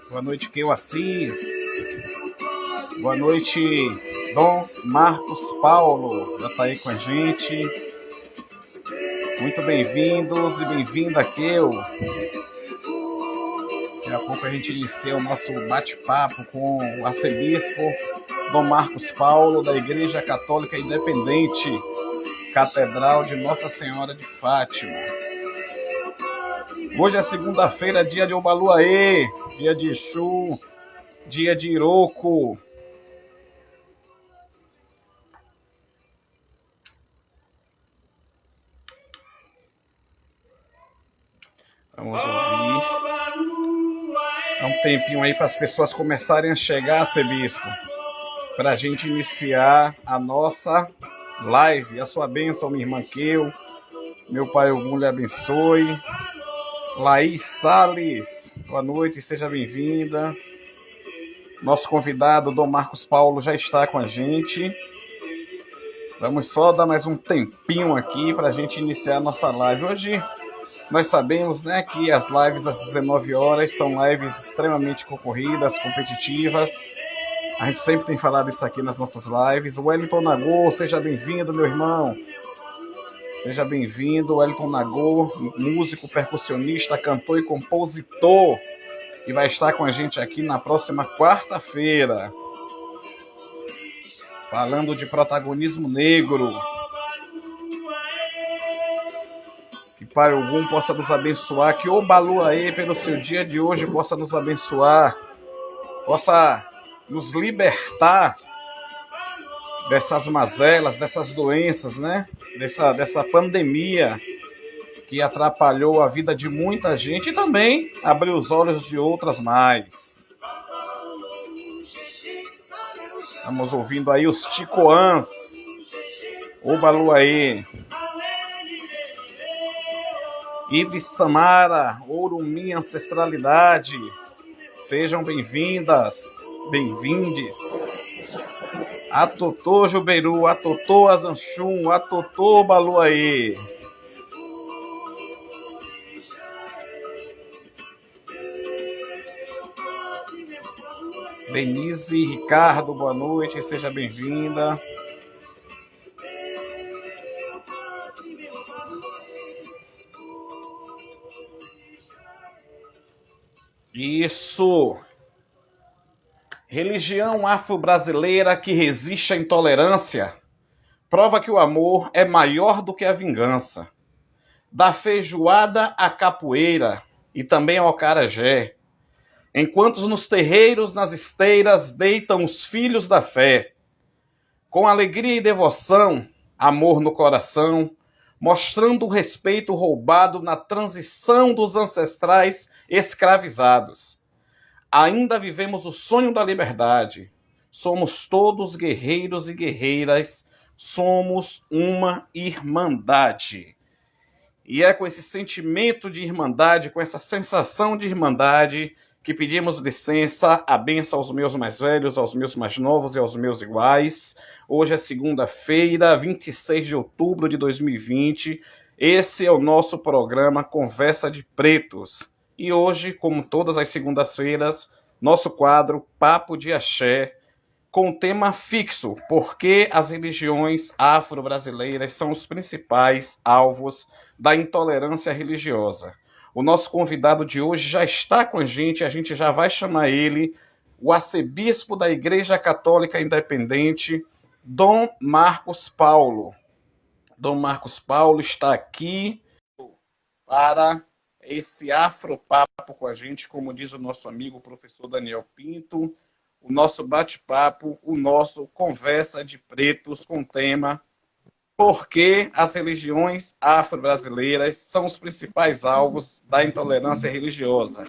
Boa noite, Keu Assis. Boa noite, Dom Marcos Paulo. Já está aí com a gente. Muito bem-vindos e bem-vinda, Keu. Daqui a pouco a gente inicia o nosso bate-papo com o arcebispo Dom Marcos Paulo, da Igreja Católica Independente, Catedral de Nossa Senhora de Fátima. Hoje é segunda-feira, dia de Obaluaê, dia de Exu, dia de Iroko. Vamos ouvir. Dá um tempinho aí para as pessoas começarem a chegar, arcebispo, para a gente iniciar a nossa live. A sua bênção, minha irmã Keu. Meu pai Ogum lhe abençoe. Laís Salles, boa noite, seja bem-vinda. Nosso convidado, Dom Marcos Paulo, já está com a gente. Vamos só dar mais um tempinho aqui para a gente iniciar a nossa live. Hoje nós sabemos, né, que as lives às 19 horas são lives extremamente concorridas, competitivas. A gente sempre tem falado isso aqui nas nossas lives. Wellington Nagô, seja bem-vindo, meu irmão. Seja bem-vindo, Wellington Nagô, músico, percussionista, cantor e compositor, e vai estar com a gente aqui na próxima quarta-feira, falando de protagonismo negro. Que Pai Ogum possa nos abençoar, que Obaluaê, pelo seu dia de hoje, possa nos abençoar, possa nos libertar dessas mazelas, dessas doenças, né? Dessa pandemia que atrapalhou a vida de muita gente e também abriu os olhos de outras mais. Estamos ouvindo aí os Ticoãs, Obaluaê. Ives Samara, Orumim Ancestralidade. Sejam bem-vindas, bem-vindes. Atotô Jubeiru, Atotô Azanchum, Atotô Baluaê. Denise Ricardo, boa noite, seja bem-vinda. Isso. Religião afro-brasileira que resiste à intolerância prova que o amor é maior do que a vingança. Da feijoada à capoeira e também ao acarajé, enquanto nos terreiros, nas esteiras, deitam os filhos da fé. Com alegria e devoção, amor no coração, mostrando o respeito roubado na transição dos ancestrais escravizados. Ainda vivemos o sonho da liberdade. Somos todos guerreiros e guerreiras. Somos uma irmandade. E é com esse sentimento de irmandade, com essa sensação de irmandade, que pedimos licença, a bênção aos meus mais velhos, aos meus mais novos e aos meus iguais. Hoje é segunda-feira, 26 de outubro de 2020. Esse é o nosso programa Conversa de Pretos. E hoje, como todas as segundas-feiras, nosso quadro Papo de Axé, com tema fixo: por que as religiões afro-brasileiras são os principais alvos da intolerância religiosa. O nosso convidado de hoje já está com a gente já vai chamar ele, o arcebispo da Igreja Católica Independente, Dom Marcos Paulo. Dom Marcos Paulo está aqui para esse afropapo com a gente, como diz o nosso amigo o professor Daniel Pinto, o nosso bate-papo, o nosso Conversa de Pretos com o tema por que as religiões afro-brasileiras são os principais alvos da intolerância religiosa.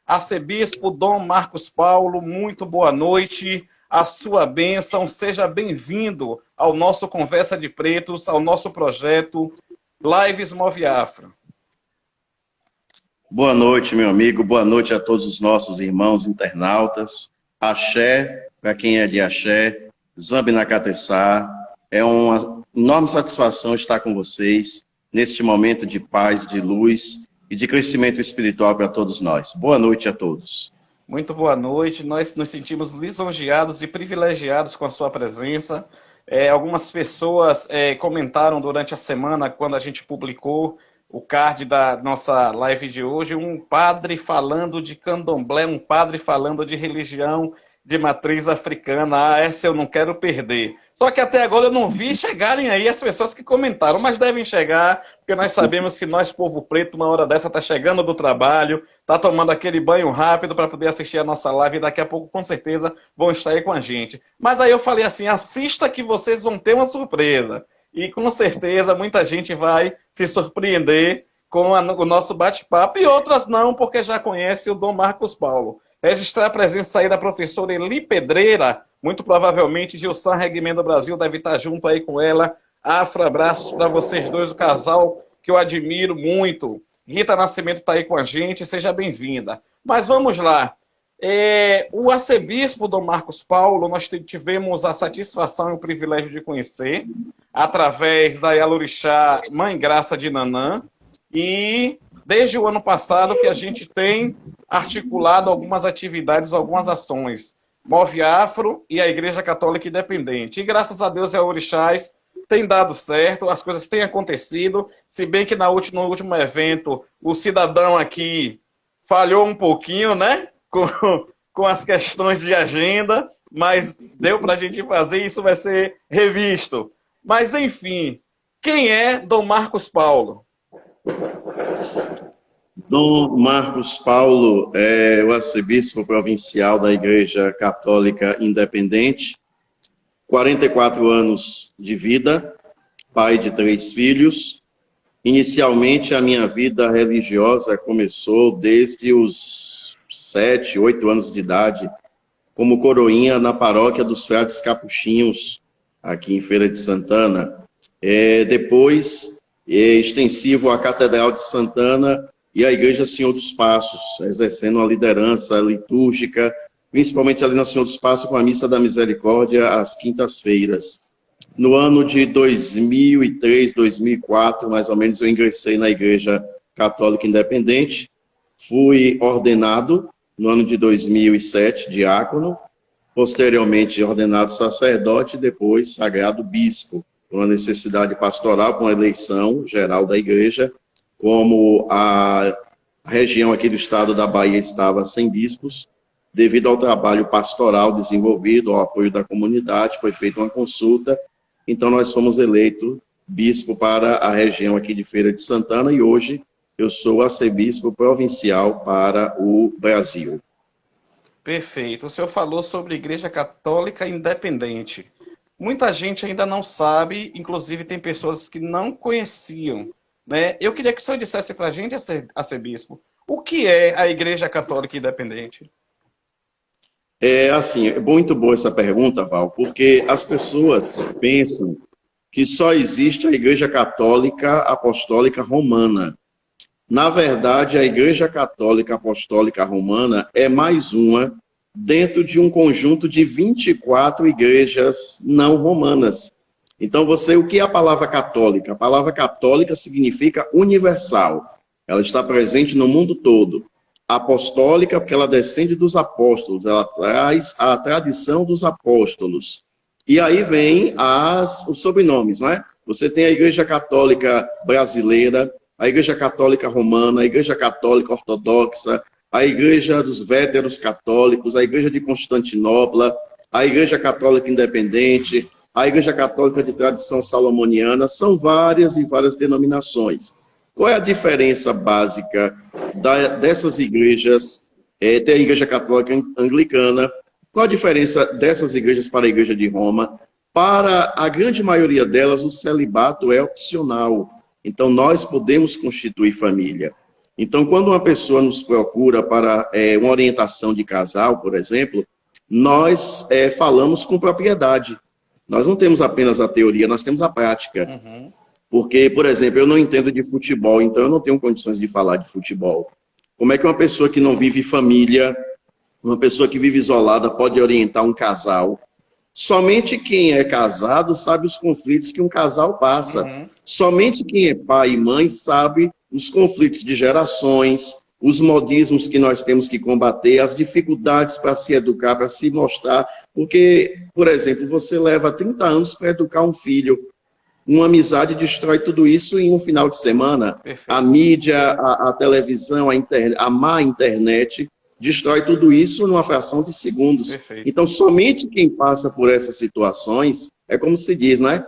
Arcebispo Dom Marcos Paulo, muito boa noite, a sua bênção, seja bem-vindo ao nosso Conversa de Pretos, ao nosso projeto Lives Move Afro. Boa noite, meu amigo, boa noite a todos os nossos irmãos internautas. Axé, para quem é de Axé, Zambi Nakatessá, é uma enorme satisfação estar com vocês neste momento de paz, de luz e de crescimento espiritual para todos nós. Boa noite a todos. Muito boa noite, nós nos sentimos lisonjeados e privilegiados com a sua presença. Algumas pessoas comentaram durante a semana, quando a gente publicou o card da nossa live de hoje, um padre falando de candomblé, um padre falando de religião de matriz africana. Essa eu não quero perder. Só que até agora eu não vi chegarem aí as pessoas que comentaram, mas devem chegar, porque nós sabemos que nós, povo preto, uma hora dessa, tá chegando do trabalho, tá tomando aquele banho rápido para poder assistir a nossa live, e daqui a pouco, com certeza, vão estar aí com a gente. Mas aí eu falei assim, assista que vocês vão ter uma surpresa. E com certeza muita gente vai se surpreender com o nosso bate-papo, e outras não, porque já conhece o Dom Marcos Paulo. Registrar a presença aí da professora Eli Pedreira, muito provavelmente Gilson Regimento do Brasil deve estar junto aí com ela. Afro, abraços para vocês dois, o casal que eu admiro muito. Rita Nascimento está aí com a gente, seja bem-vinda. Mas vamos lá. O arcebispo Dom Marcos Paulo, nós tivemos a satisfação e o privilégio de conhecer, através da Yalorixá Mãe Graça de Nanã, e desde o ano passado que a gente tem articulado algumas atividades, algumas ações. Move Afro e a Igreja Católica Independente. E graças a Deus e a orixás tem dado certo, as coisas têm acontecido, se bem que no último evento o cidadão aqui falhou um pouquinho, né? Com as questões de agenda, mas deu para a gente fazer e isso vai ser revisto. Mas enfim, quem é Dom Marcos Paulo? Dom Marcos Paulo é o arcebispo provincial da Igreja Católica Independente, 44 anos de vida, pai de 3 filhos. Inicialmente, a minha vida religiosa começou desde os 7, 8 anos de idade, como coroinha na paróquia dos Frades Capuchinhos, aqui em Feira de Santana. Depois, extensivo à Catedral de Santana e à Igreja Senhor dos Passos, exercendo uma liderança litúrgica, principalmente ali na Senhor dos Passos, com a Missa da Misericórdia, às quintas-feiras. No ano de 2003, 2004, mais ou menos, eu ingressei na Igreja Católica Independente, fui ordenado no ano de 2007, diácono, posteriormente ordenado sacerdote e depois sagrado bispo, por uma necessidade pastoral, com a eleição geral da igreja, como a região aqui do estado da Bahia estava sem bispos, devido ao trabalho pastoral desenvolvido, ao apoio da comunidade, foi feita uma consulta, então nós fomos eleitos bispo para a região aqui de Feira de Santana, e hoje eu sou arcebispo provincial para o Brasil. Perfeito. O senhor falou sobre Igreja Católica Independente. Muita gente ainda não sabe, inclusive tem pessoas que não conheciam, né? Eu queria que o senhor dissesse para a gente, arcebispo, o que é a Igreja Católica Independente? É muito boa essa pergunta, Val, porque as pessoas pensam que só existe a Igreja Católica Apostólica Romana. Na verdade, a Igreja Católica Apostólica Romana é mais uma dentro de um conjunto de 24 igrejas não romanas. Então, o que é a palavra católica? A palavra católica significa universal. Ela está presente no mundo todo. Apostólica, porque ela descende dos apóstolos, ela traz a tradição dos apóstolos. E aí vem os sobrenomes, não é? Você tem a Igreja Católica Brasileira, a Igreja Católica Romana, a Igreja Católica Ortodoxa, a Igreja dos Véteros Católicos, a Igreja de Constantinopla, a Igreja Católica Independente, a Igreja Católica de tradição salomoniana, são várias e várias denominações. Qual é a diferença básica dessas igrejas? Tem a Igreja Católica Anglicana. Qual a diferença dessas igrejas para a Igreja de Roma? Para a grande maioria delas, o celibato é opcional. Então, nós podemos constituir família. Então, quando uma pessoa nos procura para uma orientação de casal, por exemplo, nós falamos com propriedade. Nós não temos apenas a teoria, nós temos a prática. Uhum. Porque, por exemplo, eu não entendo de futebol, então eu não tenho condições de falar de futebol. Como é que uma pessoa que não vive família, uma pessoa que vive isolada, pode orientar um casal? Somente quem é casado sabe os conflitos que um casal passa. Uhum. Somente quem é pai e mãe sabe os conflitos de gerações, os modismos que nós temos que combater, as dificuldades para se educar, para se mostrar. Porque, por exemplo, você leva 30 anos para educar um filho. Uma amizade destrói tudo isso em um final de semana. Perfeito. A mídia, a televisão, a má internet destrói tudo isso numa fração de segundos. Perfeito. Então, somente quem passa por essas situações, é como se diz, né?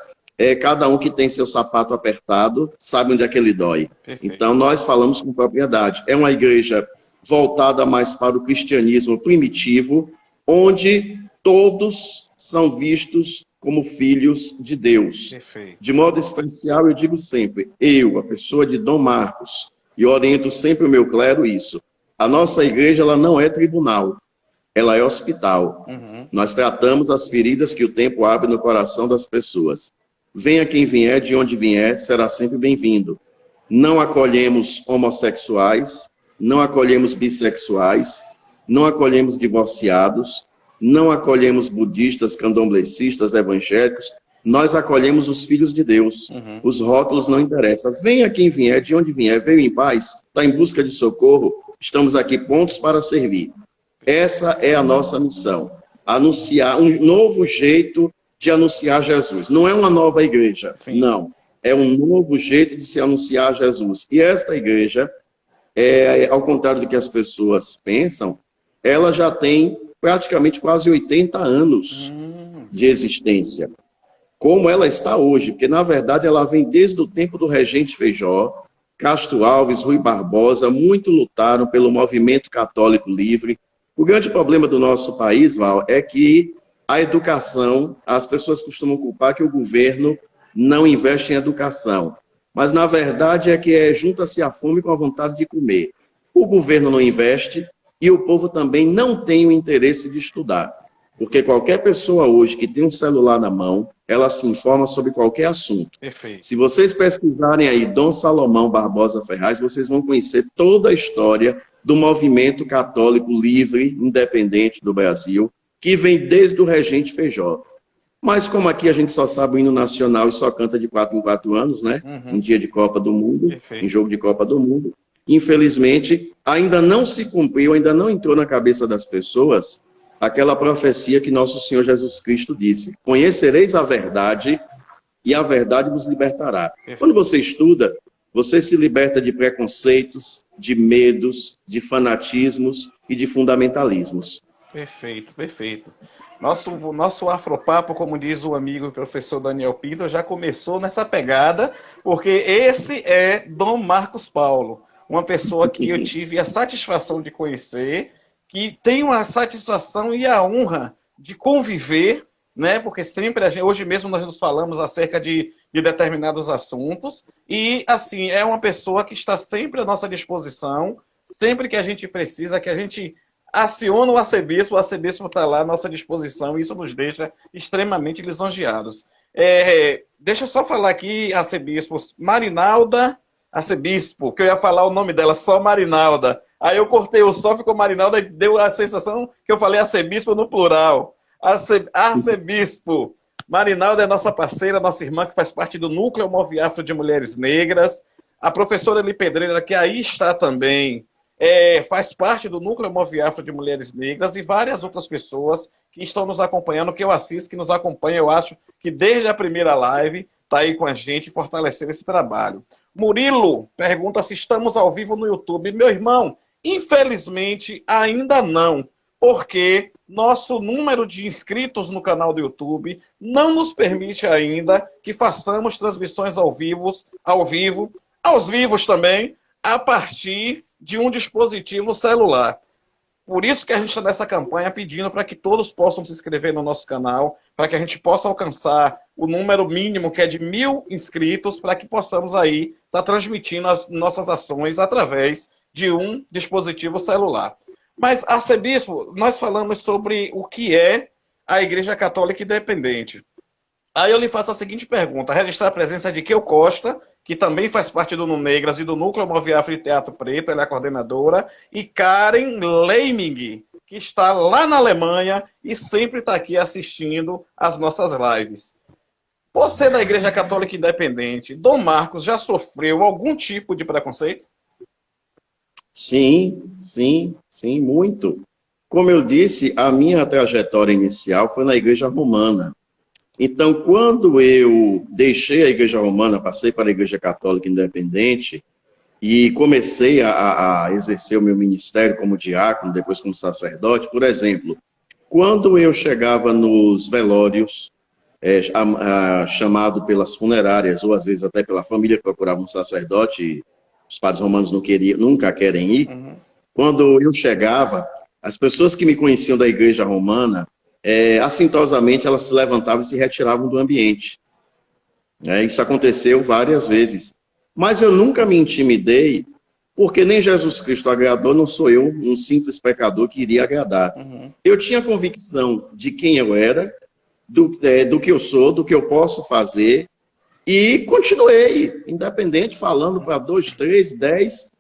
Cada um que tem seu sapato apertado sabe onde é que ele dói. Perfeito. Então, nós falamos com propriedade. É uma igreja voltada mais para o cristianismo primitivo, onde todos são vistos como filhos de Deus. Perfeito. De modo especial, eu digo sempre, a pessoa de Dom Marcos, e oriento sempre o meu clero isso. A nossa igreja, ela não é tribunal, ela é hospital. Uhum. Nós tratamos as feridas que o tempo abre no coração das pessoas. Venha quem vier, de onde vier, será sempre bem-vindo. Não acolhemos homossexuais, não acolhemos bissexuais, não acolhemos divorciados, não acolhemos budistas, candomblecistas, evangélicos, nós acolhemos os filhos de Deus. Uhum. Os rótulos não interessam. Venha quem vier, de onde vier, veio em paz, está em busca de socorro, estamos aqui prontos para servir. Essa é a nossa missão. Anunciar um novo jeito de anunciar Jesus. Não é uma nova igreja, sim, não. É um novo jeito de se anunciar Jesus. E esta igreja, ao contrário do que as pessoas pensam, ela já tem praticamente quase 80 anos de existência. Como ela está hoje, porque na verdade ela vem desde o tempo do Regente Feijó, Castro Alves, Rui Barbosa, muito lutaram pelo movimento católico livre. O grande problema do nosso país, Val, é que a educação, as pessoas costumam culpar que o governo não investe em educação. Mas na verdade é que junta-se a fome com a vontade de comer. O governo não investe e o povo também não tem o interesse de estudar. Porque qualquer pessoa hoje que tem um celular na mão, ela se informa sobre qualquer assunto. Perfeito. Se vocês pesquisarem aí Dom Salomão Barbosa Ferraz, vocês vão conhecer toda a história do movimento católico livre, independente do Brasil, que vem desde o Regente Feijó. Mas como aqui a gente só sabe o hino nacional e só canta de 4 em 4 anos, né? Em dia de Copa do Mundo, perfeito, em jogo de Copa do Mundo, infelizmente, ainda não se cumpriu, ainda não entrou na cabeça das pessoas aquela profecia que nosso Senhor Jesus Cristo disse: conhecereis a verdade e a verdade vos libertará. Perfeito. Quando você estuda, você se liberta de preconceitos, de medos, de fanatismos e de fundamentalismos. Perfeito, perfeito. Nosso Afropapo, como diz o amigo e professor Daniel Pinto, já começou nessa pegada, porque esse é Dom Marcos Paulo, uma pessoa que eu tive a satisfação de conhecer, que tenho a satisfação e a honra de conviver, né? Porque sempre hoje mesmo nós nos falamos acerca de determinados assuntos, e assim, é uma pessoa que está sempre à nossa disposição, sempre que a gente precisa, que a gente aciona o arcebispo está lá à nossa disposição, e isso nos deixa extremamente lisonjeados. Deixa eu só falar aqui, arcebispo, Marinalda, arcebispo, que eu ia falar o nome dela, só Marinalda. Aí eu cortei o som, ficou Marinalda, e deu a sensação que eu falei arcebispo no plural. Arcebispo. Marinalda é nossa parceira, nossa irmã, que faz parte do Núcleo Moviafro de Mulheres Negras. A professora Eli Pedreira, que aí está também, faz parte do Núcleo Moviafro de Mulheres Negras, e várias outras pessoas que estão nos acompanhando, que eu assisto, que nos acompanham, eu acho que desde a primeira live, está aí com a gente, fortalecendo esse trabalho. Murilo pergunta se estamos ao vivo no YouTube. Meu irmão, infelizmente ainda não, porque nosso número de inscritos no canal do YouTube não nos permite ainda que façamos transmissões ao vivo, aos vivos também, a partir de um dispositivo celular. Por isso que a gente está nessa campanha pedindo para que todos possam se inscrever no nosso canal, para que a gente possa alcançar o número mínimo, que é de 1000 inscritos, para que possamos aí estar transmitindo as nossas ações através de um dispositivo celular. Mas, arcebispo, nós falamos sobre o que é a Igreja Católica Independente. Aí eu lhe faço a seguinte pergunta: registrar a presença de Keu Costa, que também faz parte do Negras e do Núcleo Moviafro e Teatro Preto, ela é a coordenadora, e Karen Leiming, que está lá na Alemanha e sempre está aqui assistindo às nossas lives. Você da Igreja Católica Independente, Dom Marcos, já sofreu algum tipo de preconceito? Sim, muito. Como eu disse, a minha trajetória inicial foi na Igreja Romana. Então, quando eu deixei a Igreja Romana, passei para a Igreja Católica Independente e comecei a exercer o meu ministério como diácono, depois como sacerdote, por exemplo, quando eu chegava nos velórios, chamado pelas funerárias, ou às vezes até pela família que procurava um sacerdote, os padres romanos nunca querem ir. Uhum. Quando eu chegava, as pessoas que me conheciam da Igreja Romana, assintosamente elas se levantavam e se retiravam do ambiente. Isso aconteceu várias vezes. Mas eu nunca me intimidei, porque nem Jesus Cristo agradou, não sou eu, um simples pecador, que iria agradar. Uhum. Eu tinha convicção de quem eu era, do que eu sou, do que eu posso fazer, e continuei, independente, falando para 2, 3, 10.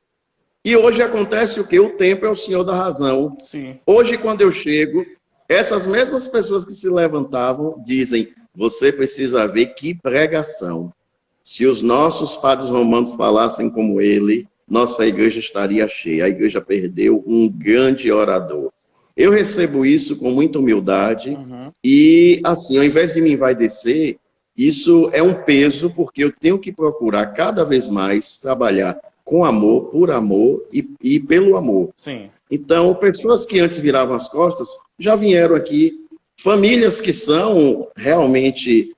E hoje acontece o quê? O tempo é o senhor da razão. Sim. Hoje, quando eu chego, essas mesmas pessoas que se levantavam dizem: você precisa ver que pregação. Se os nossos padres romanos falassem como ele, nossa igreja estaria cheia. A igreja perdeu um grande orador. Eu recebo isso com muita humildade. Uhum. E, assim, ao invés de me envaidecer, isso é um peso, porque eu tenho que procurar cada vez mais trabalhar com amor, por amor e pelo amor. Sim. Então, pessoas que antes viravam as costas já vieram aqui. Famílias que são realmente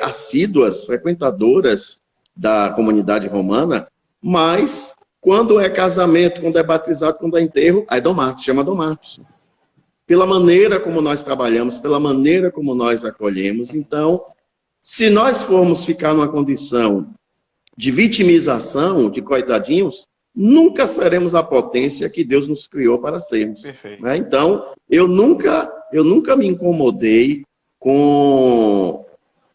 assíduas, frequentadoras da comunidade romana, mas quando é casamento, quando é batizado, quando é enterro, aí Dom Marcos, chama Dom Marcos. Pela maneira como nós trabalhamos, pela maneira como nós acolhemos. Então, se nós formos ficar numa condição de vitimização, de coitadinhos, nunca seremos a potência que Deus nos criou para sermos. Né? Então, eu nunca me incomodei com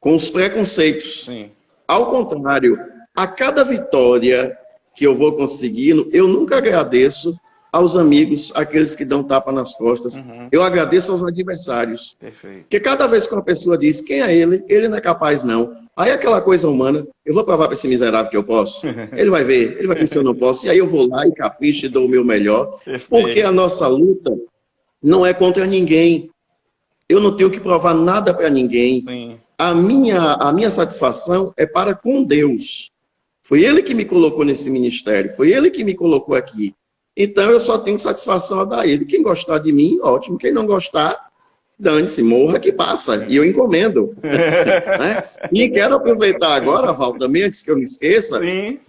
os preconceitos. Sim. Ao contrário, a cada vitória que eu vou conseguindo, eu nunca agradeço aos amigos, aqueles que dão tapa nas costas. Uhum. Eu agradeço aos adversários. Perfeito. Porque cada vez que uma pessoa diz quem é ele não é capaz, não. Aí aquela coisa humana, eu vou provar para esse miserável que eu posso. Ele vai ver se eu não posso. E aí eu vou lá e capricho e dou o meu melhor. Perfeito. Porque a nossa luta não é contra ninguém. Eu não tenho que provar nada para ninguém. Sim. A minha satisfação é para com Deus. Foi Ele que me colocou nesse ministério. Foi Ele que me colocou aqui. Então, eu só tenho satisfação a dar a ele. Quem gostar de mim, ótimo. Quem não gostar, dane-se, morra que passa. E eu encomendo. Né? E quero aproveitar agora, Val, também, antes que eu me esqueça,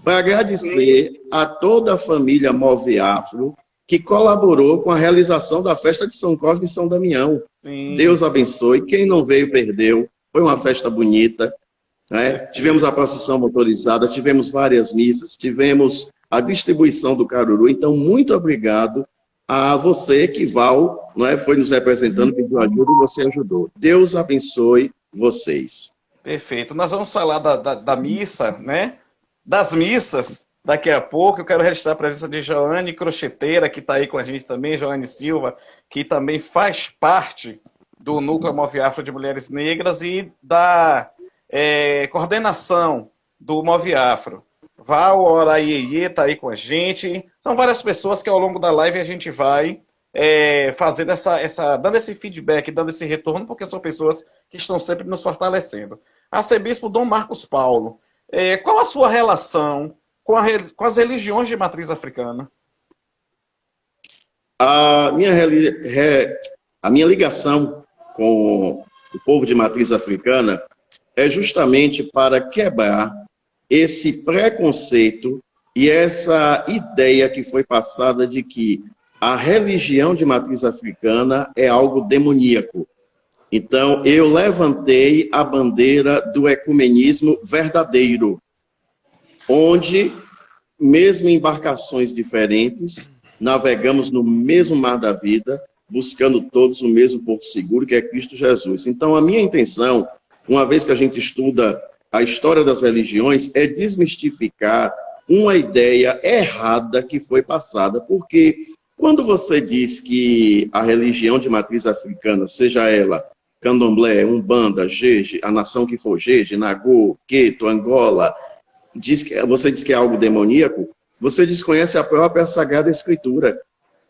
para agradecer a toda a família Move Afro que colaborou com a realização da festa de São Cosme e São Damião. Sim. Deus abençoe. Quem não veio, perdeu. Foi uma festa bonita. Né? Tivemos a procissão motorizada, tivemos várias missas, tivemos a distribuição do caruru. Então, muito obrigado a você que, Val, foi nos representando, pediu ajuda e você ajudou. Deus abençoe vocês. Perfeito. Nós vamos falar da missa, né? Das missas, daqui a pouco. Eu quero registrar a presença de Joane Crocheteira, que está aí com a gente também, Joane Silva, que também faz parte do Núcleo Move Afro de Mulheres Negras e da coordenação do Move Afro. Val Oraiê está aí com a gente. São várias pessoas que ao longo da live a gente vai fazendo dando esse feedback, dando esse retorno, porque são pessoas que estão sempre nos fortalecendo. Arcebispo Dom Marcos Paulo, qual a sua relação com as religiões de matriz africana? A minha ligação com o povo de matriz africana é justamente para quebrar esse preconceito e essa ideia que foi passada de que a religião de matriz africana é algo demoníaco. Então, eu levantei a bandeira do ecumenismo verdadeiro, onde, mesmo em embarcações diferentes, navegamos no mesmo mar da vida, buscando todos o mesmo porto seguro, que é Cristo Jesus. Então, a minha intenção, uma vez que a gente estuda a história das religiões, é desmistificar uma ideia errada que foi passada. Porque quando você diz que a religião de matriz africana, seja ela Candomblé, Umbanda, Jeje, a nação que for Jeje, Nagô, Queto, Angola, você diz que é algo demoníaco, você desconhece a própria Sagrada Escritura.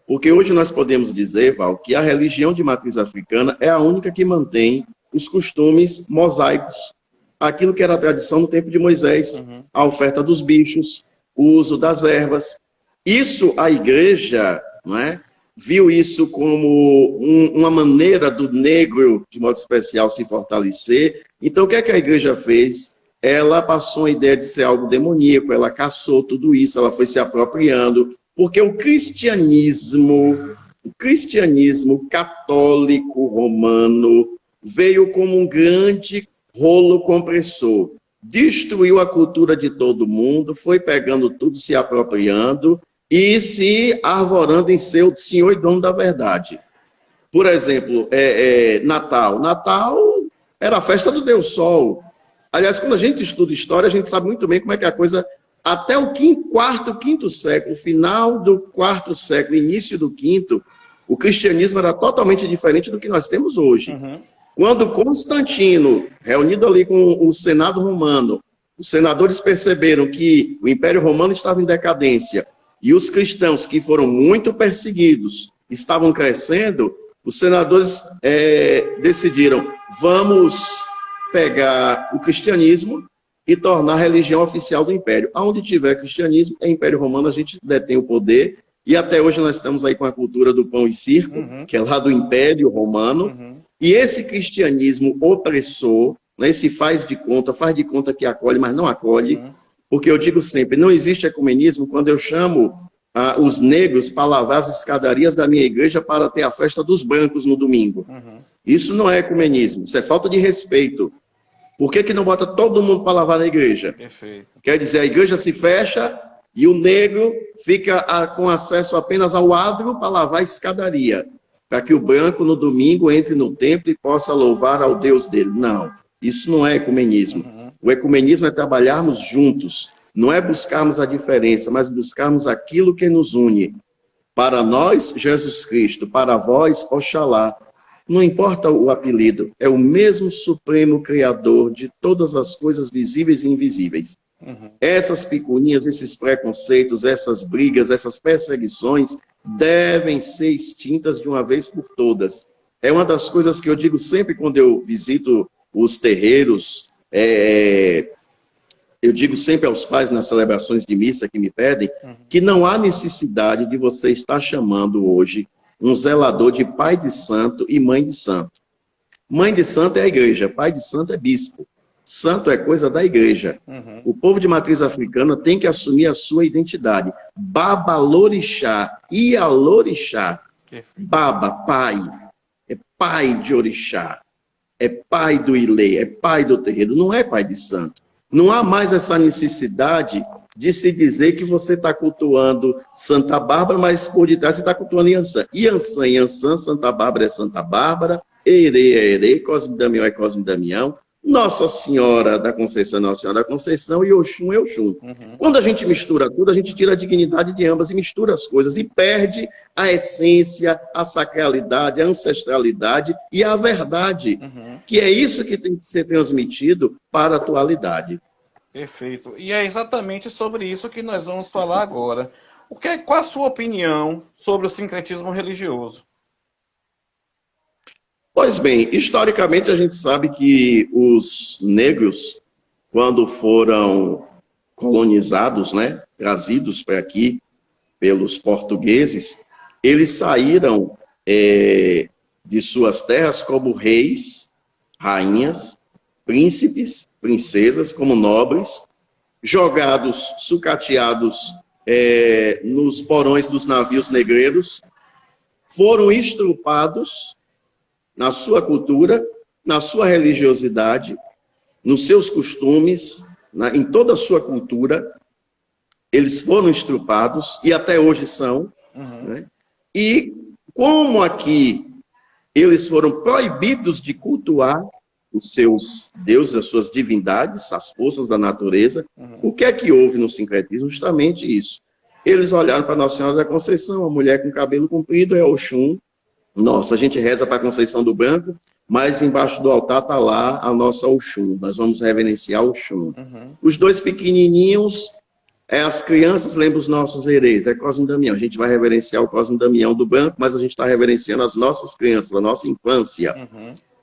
Porque hoje nós podemos dizer, Val, que a religião de matriz africana é a única que mantém os costumes mosaicos. Aquilo que era a tradição no tempo de Moisés, a oferta dos bichos, o uso das ervas. Isso a igreja, não é, viu isso como uma maneira do negro, de modo especial, se fortalecer. Então, o que é que a igreja fez? Ela passou a ideia de ser algo demoníaco, ela caçou tudo isso, ela foi se apropriando, porque o cristianismo católico romano veio como um grande rolo compressor, destruiu a cultura de todo mundo, foi pegando tudo, se apropriando e se arvorando em ser o senhor e dono da verdade. Por exemplo, Natal. Natal era a festa do Deus Sol. Aliás, quando a gente estuda história, a gente sabe muito bem como é que a coisa... Até o quarto, quinto século, final do quarto século, início do quinto, o cristianismo era totalmente diferente do que nós temos hoje. Quando Constantino, reunido ali com o Senado romano, os senadores perceberam que o Império Romano estava em decadência e os cristãos, que foram muito perseguidos, estavam crescendo, os senadores decidiram, vamos pegar o cristianismo e tornar a religião oficial do Império. Aonde tiver cristianismo, é Império Romano, a gente detém o poder, e até hoje nós estamos aí com a cultura do pão e circo, que é lá do Império Romano, e esse cristianismo opressor, né, esse faz de conta que acolhe, mas não acolhe, porque eu digo sempre, não existe ecumenismo quando eu chamo os negros para lavar as escadarias da minha igreja para ter a festa dos brancos no domingo. Isso não é ecumenismo, isso é falta de respeito. Por que não bota todo mundo para lavar na igreja? Perfeito. Quer dizer, a igreja se fecha e o negro fica com acesso apenas ao adro para lavar a escadaria, para que o branco no domingo entre no templo e possa louvar ao Deus dele. Não, isso não é ecumenismo. O ecumenismo é trabalharmos juntos, não é buscarmos a diferença, mas buscarmos aquilo que nos une. Para nós, Jesus Cristo, para vós, Oxalá. Não importa o apelido, é o mesmo supremo criador de todas as coisas visíveis e invisíveis. Essas picuinhas, esses preconceitos, essas brigas, essas perseguições devem ser extintas de uma vez por todas. É uma das coisas que eu digo sempre quando eu visito os terreiros, eu digo sempre aos pais nas celebrações de missa que me pedem, que não há necessidade de você estar chamando hoje um zelador de pai de santo e mãe de santo. Mãe de santo é a igreja, pai de santo é bispo. Santo é coisa da igreja. O povo de matriz africana tem que assumir a sua identidade. Babalorixá, Ialorixá. Baba, pai. É pai de orixá. É pai do Ilê, é pai do terreiro. Não é pai de santo. Não há mais essa necessidade de se dizer que você está cultuando Santa Bárbara, mas por detrás você está cultuando Iansã. Iansã, Santa Bárbara é Santa Bárbara, Erê é Erê, Cosme Damião é Cosme Damião. Nossa Senhora da Conceição, Nossa Senhora da Conceição e Oxum é Oxum. Quando a gente mistura tudo, a gente tira a dignidade de ambas e mistura as coisas e perde a essência, a sacralidade, a ancestralidade e a verdade, que é isso que tem que ser transmitido para a atualidade. Perfeito. E é exatamente sobre isso que nós vamos falar agora. Qual a sua opinião sobre o sincretismo religioso? Pois bem, historicamente a gente sabe que os negros, quando foram colonizados, né, trazidos para aqui pelos portugueses, eles saíram de suas terras como reis, rainhas, príncipes, princesas, como nobres, jogados, sucateados nos porões dos navios negreiros, foram estrupados na sua cultura, na sua religiosidade, nos seus costumes, em toda a sua cultura, eles foram estrupados e até hoje são. Né? E como aqui eles foram proibidos de cultuar os seus deuses, as suas divindades, as forças da natureza, o que é que houve no sincretismo? Justamente isso. Eles olharam para Nossa Senhora da Conceição, a mulher com cabelo comprido é Oxum. Nossa, a gente reza para a Conceição do Branco, mas embaixo do altar está lá a nossa Oxum. Nós vamos reverenciar Oxum. Os dois pequenininhos, as crianças, lembram os nossos hereis, é Cosme e Damião. A gente vai reverenciar o Cosme e Damião do Branco, mas a gente está reverenciando as nossas crianças, a nossa infância.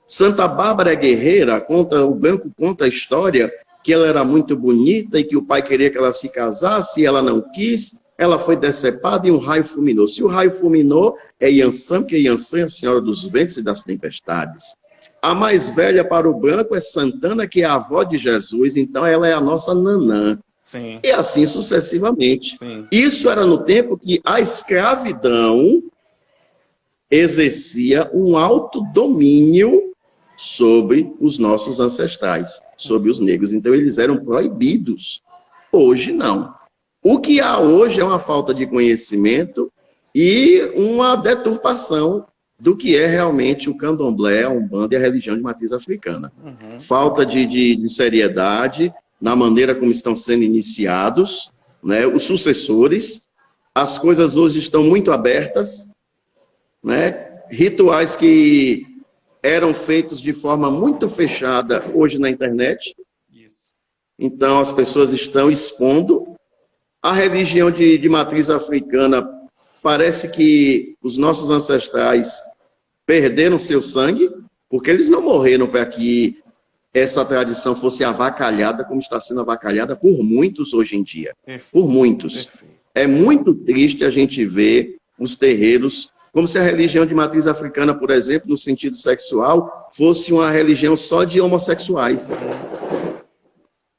Santa Bárbara guerreira, o Branco conta a história que ela era muito bonita e que o pai queria que ela se casasse e ela não quis. Ela foi decepada e um raio fulminou. Se o raio fulminou, é Iansã, porque Iansã é a senhora dos ventos e das tempestades. A mais velha para o Branco é Santana, que é a avó de Jesus, então ela é a nossa Nanã. Sim. E assim sucessivamente. Sim. Isso era no tempo que a escravidão exercia um alto domínio sobre os nossos ancestrais, sobre os negros. Então eles eram proibidos. Hoje não. O que há hoje é uma falta de conhecimento e uma deturpação do que é realmente o candomblé, a umbanda e a religião de matriz africana. Falta de seriedade na maneira como estão sendo iniciados, né, os sucessores. As coisas hoje estão muito abertas, né, rituais que eram feitos de forma muito fechada hoje na internet. Isso. Então as pessoas estão expondo. A religião de matriz africana, parece que os nossos ancestrais perderam seu sangue, porque eles não morreram para que essa tradição fosse avacalhada, como está sendo avacalhada por muitos hoje em dia. Perfeito. Por muitos. Perfeito. É muito triste a gente ver os terreiros, como se a religião de matriz africana, por exemplo, no sentido sexual, fosse uma religião só de homossexuais.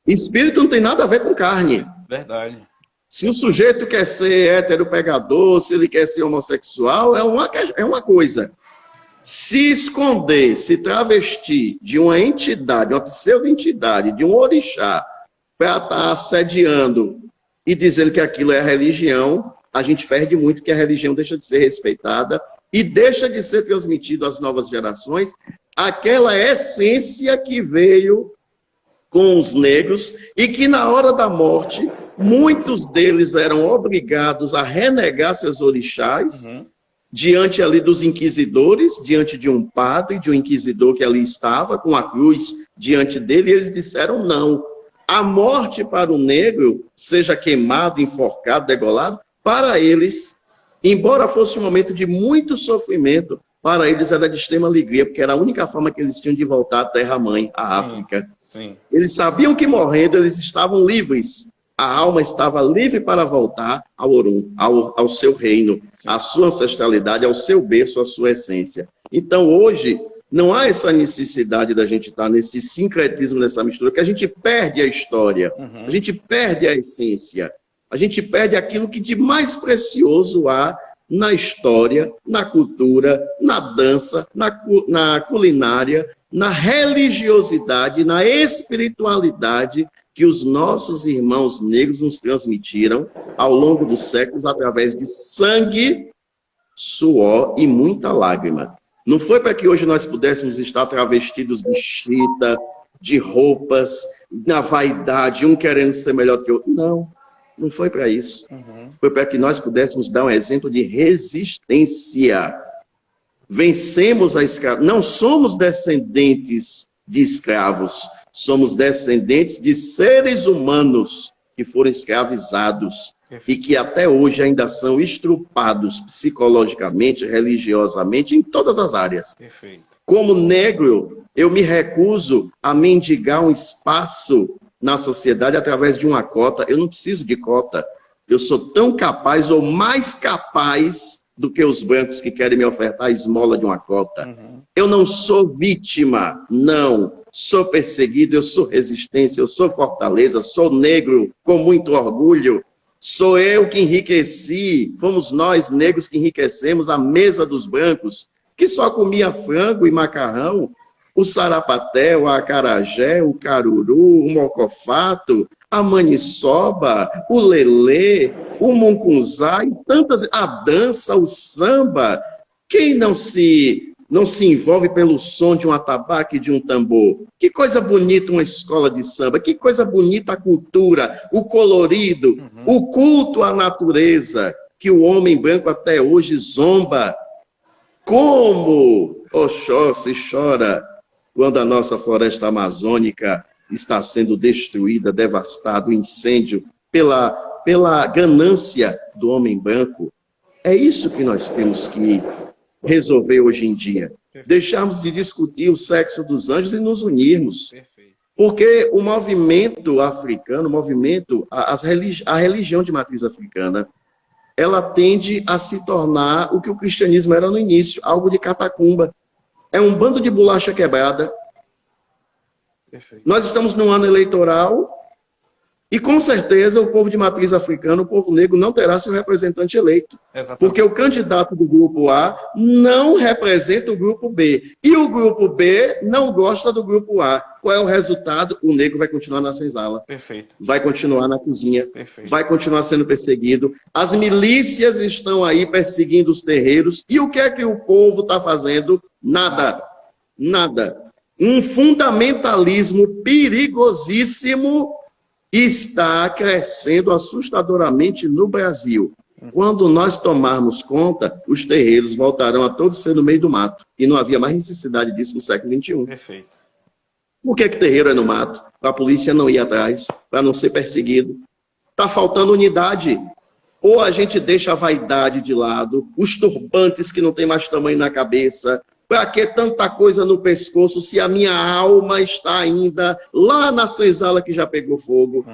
Espírito não tem nada a ver com carne. Verdade. Se o sujeito quer ser heteropegador, se ele quer ser homossexual, é uma coisa. Se esconder, se travestir de uma entidade, uma pseudo-entidade, de um orixá, para estar assediando e dizendo que aquilo é a religião, a gente perde muito, que a religião deixa de ser respeitada e deixa de ser transmitido às novas gerações aquela essência que veio com os negros e que na hora da morte, muitos deles eram obrigados a renegar seus orixás diante ali dos inquisidores, diante de um padre, de um inquisidor que ali estava com a cruz diante dele, e eles disseram não. A morte para o negro, seja queimado, enforcado, degolado, para eles, embora fosse um momento de muito sofrimento, para eles era de extrema alegria, porque era a única forma que eles tinham de voltar à terra-mãe, à África. Sim. Eles sabiam que morrendo eles estavam livres. A alma estava livre para voltar ao Orum, ao seu reino, à sua ancestralidade, ao seu berço, à sua essência. Então, hoje, não há essa necessidade da gente estar nesse sincretismo, nessa mistura, que a gente perde a história, a gente perde a essência, a gente perde aquilo que de mais precioso há na história, na cultura, na dança, na culinária, na religiosidade, na espiritualidade que os nossos irmãos negros nos transmitiram ao longo dos séculos através de sangue, suor e muita lágrima. Não foi para que hoje nós pudéssemos estar travestidos de chita, de roupas, na vaidade, um querendo ser melhor do que o outro. Não, não foi para isso. Foi para que nós pudéssemos dar um exemplo de resistência. Vencemos a escravidão. Não somos descendentes de escravos, somos descendentes de seres humanos que foram escravizados e que até hoje ainda são estrupados psicologicamente, religiosamente, em todas as áreas. Perfeito. Como negro, eu me recuso a mendigar um espaço na sociedade através de uma cota. Eu não preciso de cota. Eu sou tão capaz ou mais capaz do que os brancos que querem me ofertar a esmola de uma cota. Eu não sou vítima, não. Sou perseguido, eu sou resistência, eu sou fortaleza, sou negro com muito orgulho. Sou eu que enriqueci, fomos nós negros que enriquecemos a mesa dos brancos, que só comia frango e macarrão, o sarapaté, o acarajé, o caruru, o mocofato, a maniçoba, o lelê, o mungunzá e tantas, a dança, o samba. Quem não se envolve pelo som de um atabaque e de um tambor? Que coisa bonita uma escola de samba, que coisa bonita a cultura, o colorido, o culto à natureza, que o homem branco até hoje zomba. Como Oxóssi chora quando a nossa floresta amazônica está sendo destruída, devastada, o incêndio, pela ganância do homem branco. É isso que nós temos que resolver hoje em dia. Deixarmos de discutir o sexo dos anjos e nos unirmos. Porque o movimento africano, a religião de matriz africana, ela tende a se tornar o que o cristianismo era no início, algo de catacumba. É um bando de bolacha quebrada. Nós estamos num ano eleitoral e, com certeza, o povo de matriz africana, o povo negro, não terá seu representante eleito. Exatamente. Porque o candidato do grupo A não representa o grupo B. E o grupo B não gosta do grupo A. Qual é o resultado? O negro vai continuar na senzala. Perfeito. Vai continuar na cozinha. Perfeito. Vai continuar sendo perseguido. As milícias estão aí perseguindo os terreiros. E o que é que o povo está fazendo? Nada. Nada. Um fundamentalismo perigosíssimo está crescendo assustadoramente no Brasil. Quando nós tomarmos conta, os terreiros voltarão a todos ser no meio do mato. E não havia mais necessidade disso no século XXI. Perfeito. Por que terreiro é no mato? Para a polícia não ir atrás, para não ser perseguido. Está faltando unidade. Ou a gente deixa a vaidade de lado, os turbantes que não tem mais tamanho na cabeça. Para que tanta coisa no pescoço se a minha alma está ainda lá na senzala que já pegou fogo?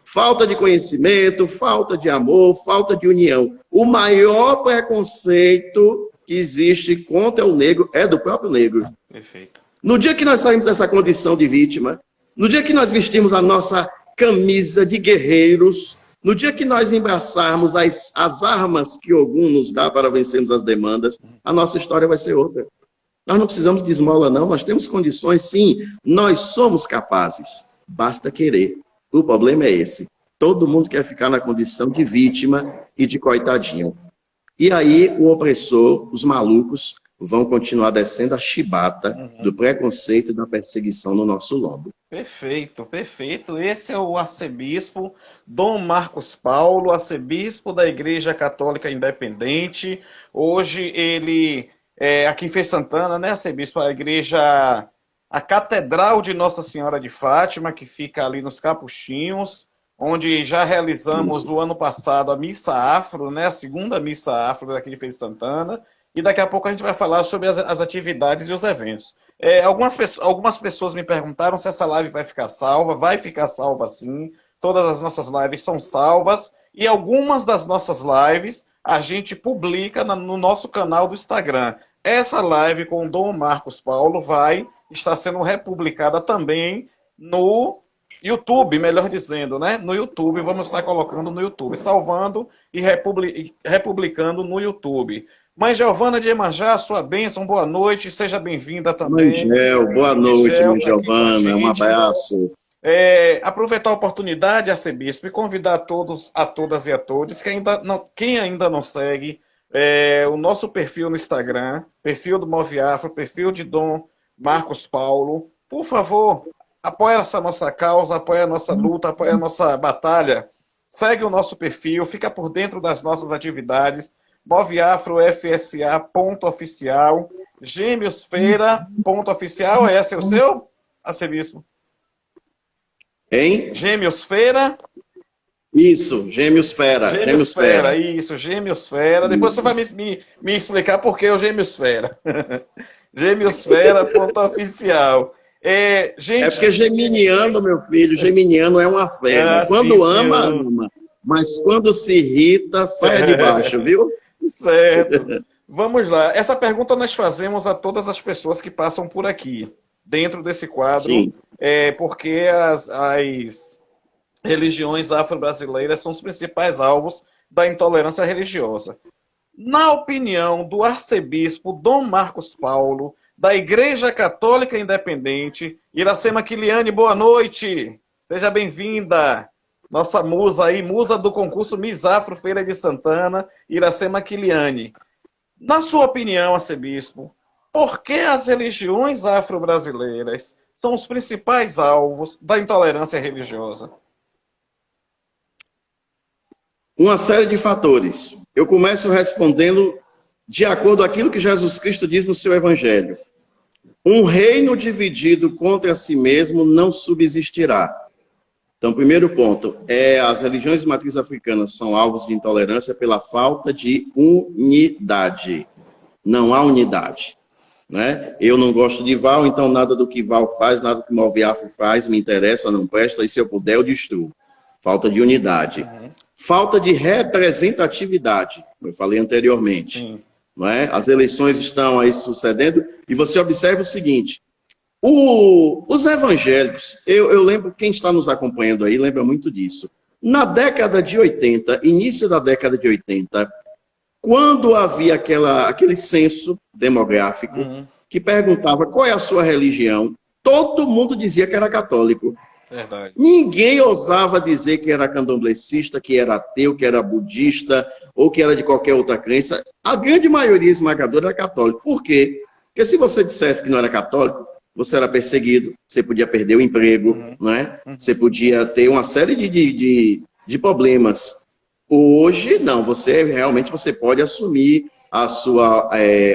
Falta de conhecimento, falta de amor, falta de união. O maior preconceito que existe contra o negro é do próprio negro. Perfeito. No dia que nós saímos dessa condição de vítima, no dia que nós vestimos a nossa camisa de guerreiros, no dia que nós embraçarmos as armas que Ogum nos dá para vencermos as demandas, a nossa história vai ser outra. Nós não precisamos de esmola, não. Nós temos condições, sim. Nós somos capazes. Basta querer. O problema é esse. Todo mundo quer ficar na condição de vítima e de coitadinho. E aí o opressor, os malucos, vão continuar descendo a chibata do preconceito e da perseguição no nosso lombo. Perfeito, perfeito. Esse é o arcebispo Dom Marcos Paulo, arcebispo da Igreja Católica Independente. Hoje ele... aqui em Feira de Santana, né, arcebispo, a Catedral de Nossa Senhora de Fátima, que fica ali nos Capuchinhos, onde já realizamos no ano passado a Missa Afro, né, a segunda Missa Afro daqui de Feira de Santana, e daqui a pouco a gente vai falar sobre as atividades e os eventos. Algumas pessoas me perguntaram se essa live vai ficar salva. Vai ficar salva, sim. Todas as nossas lives são salvas, e algumas das nossas lives a gente publica no nosso canal do Instagram. Essa live com o Dom Marcos Paulo vai estar sendo republicada também no YouTube, melhor dizendo, né? No YouTube, vamos estar colocando no YouTube, salvando e republicando no YouTube. Mãe Giovana de Iemanjá, sua bênção, boa noite, seja bem-vinda também. Mãe boa noite, Mãe Giovana, um abraço. Aproveitar a oportunidade, arcebispo, e convidar a todas e a todos, quem ainda não segue o nosso perfil no Instagram, perfil do Move Afro, perfil de Dom Marcos Paulo, por favor, apoia essa nossa causa, apoia a nossa luta, apoia a nossa batalha, segue o nosso perfil, fica por dentro das nossas atividades, moveafrofsa.oficial, gêmeosfeira.oficial, esse é o seu, arcebispo? Hein? Gêmeosfeira? Isso, Gêmeosfera. Gêmeosfera, isso, Gêmeosfera. Depois você vai me explicar por que o Gêmeosfera. Gêmeosfera.oficial. Gente... É porque geminiano, meu filho, geminiano é uma fera. Quando sim, ama, ama. Mas quando se irrita, sai de baixo, viu? Certo. Vamos lá. Essa pergunta nós fazemos a todas as pessoas que passam por aqui, dentro desse quadro. Sim. Porque as religiões afro-brasileiras são os principais alvos da intolerância religiosa. Na opinião do arcebispo Dom Marcos Paulo, da Igreja Católica Independente, Iracema Quiliane, boa noite. Seja bem-vinda. Nossa musa aí, musa do concurso Miss Afro Feira de Santana, Iracema Quiliane. Na sua opinião, arcebispo, por que as religiões afro-brasileiras são os principais alvos da intolerância religiosa? Uma série de fatores. Eu começo respondendo de acordo com aquilo que Jesus Cristo diz no seu Evangelho. Um reino dividido contra si mesmo não subsistirá. Então, primeiro ponto, as religiões de matriz africana são alvos de intolerância pela falta de unidade. Não há unidade. Né? Eu não gosto de Val, então nada do que Val faz, nada do que Moviafro faz, me interessa, não presta, e se eu puder, eu destruo. Falta de unidade. Falta de representatividade, eu falei anteriormente. Não é? As eleições estão aí sucedendo, e você observa o seguinte, os evangélicos, eu lembro, quem está nos acompanhando aí lembra muito disso. Na década de 80, início da década de 80, quando havia aquele censo demográfico que perguntava qual é a sua religião, todo mundo dizia que era católico. Verdade. Ninguém ousava dizer que era candomblessista, que era ateu, que era budista, ou que era de qualquer outra crença. A grande maioria esmagadora era católica. Por quê? Porque se você dissesse que não era católico, você era perseguido, você podia perder o emprego, não é? Você podia ter uma série de problemas. Hoje, não, você pode assumir a sua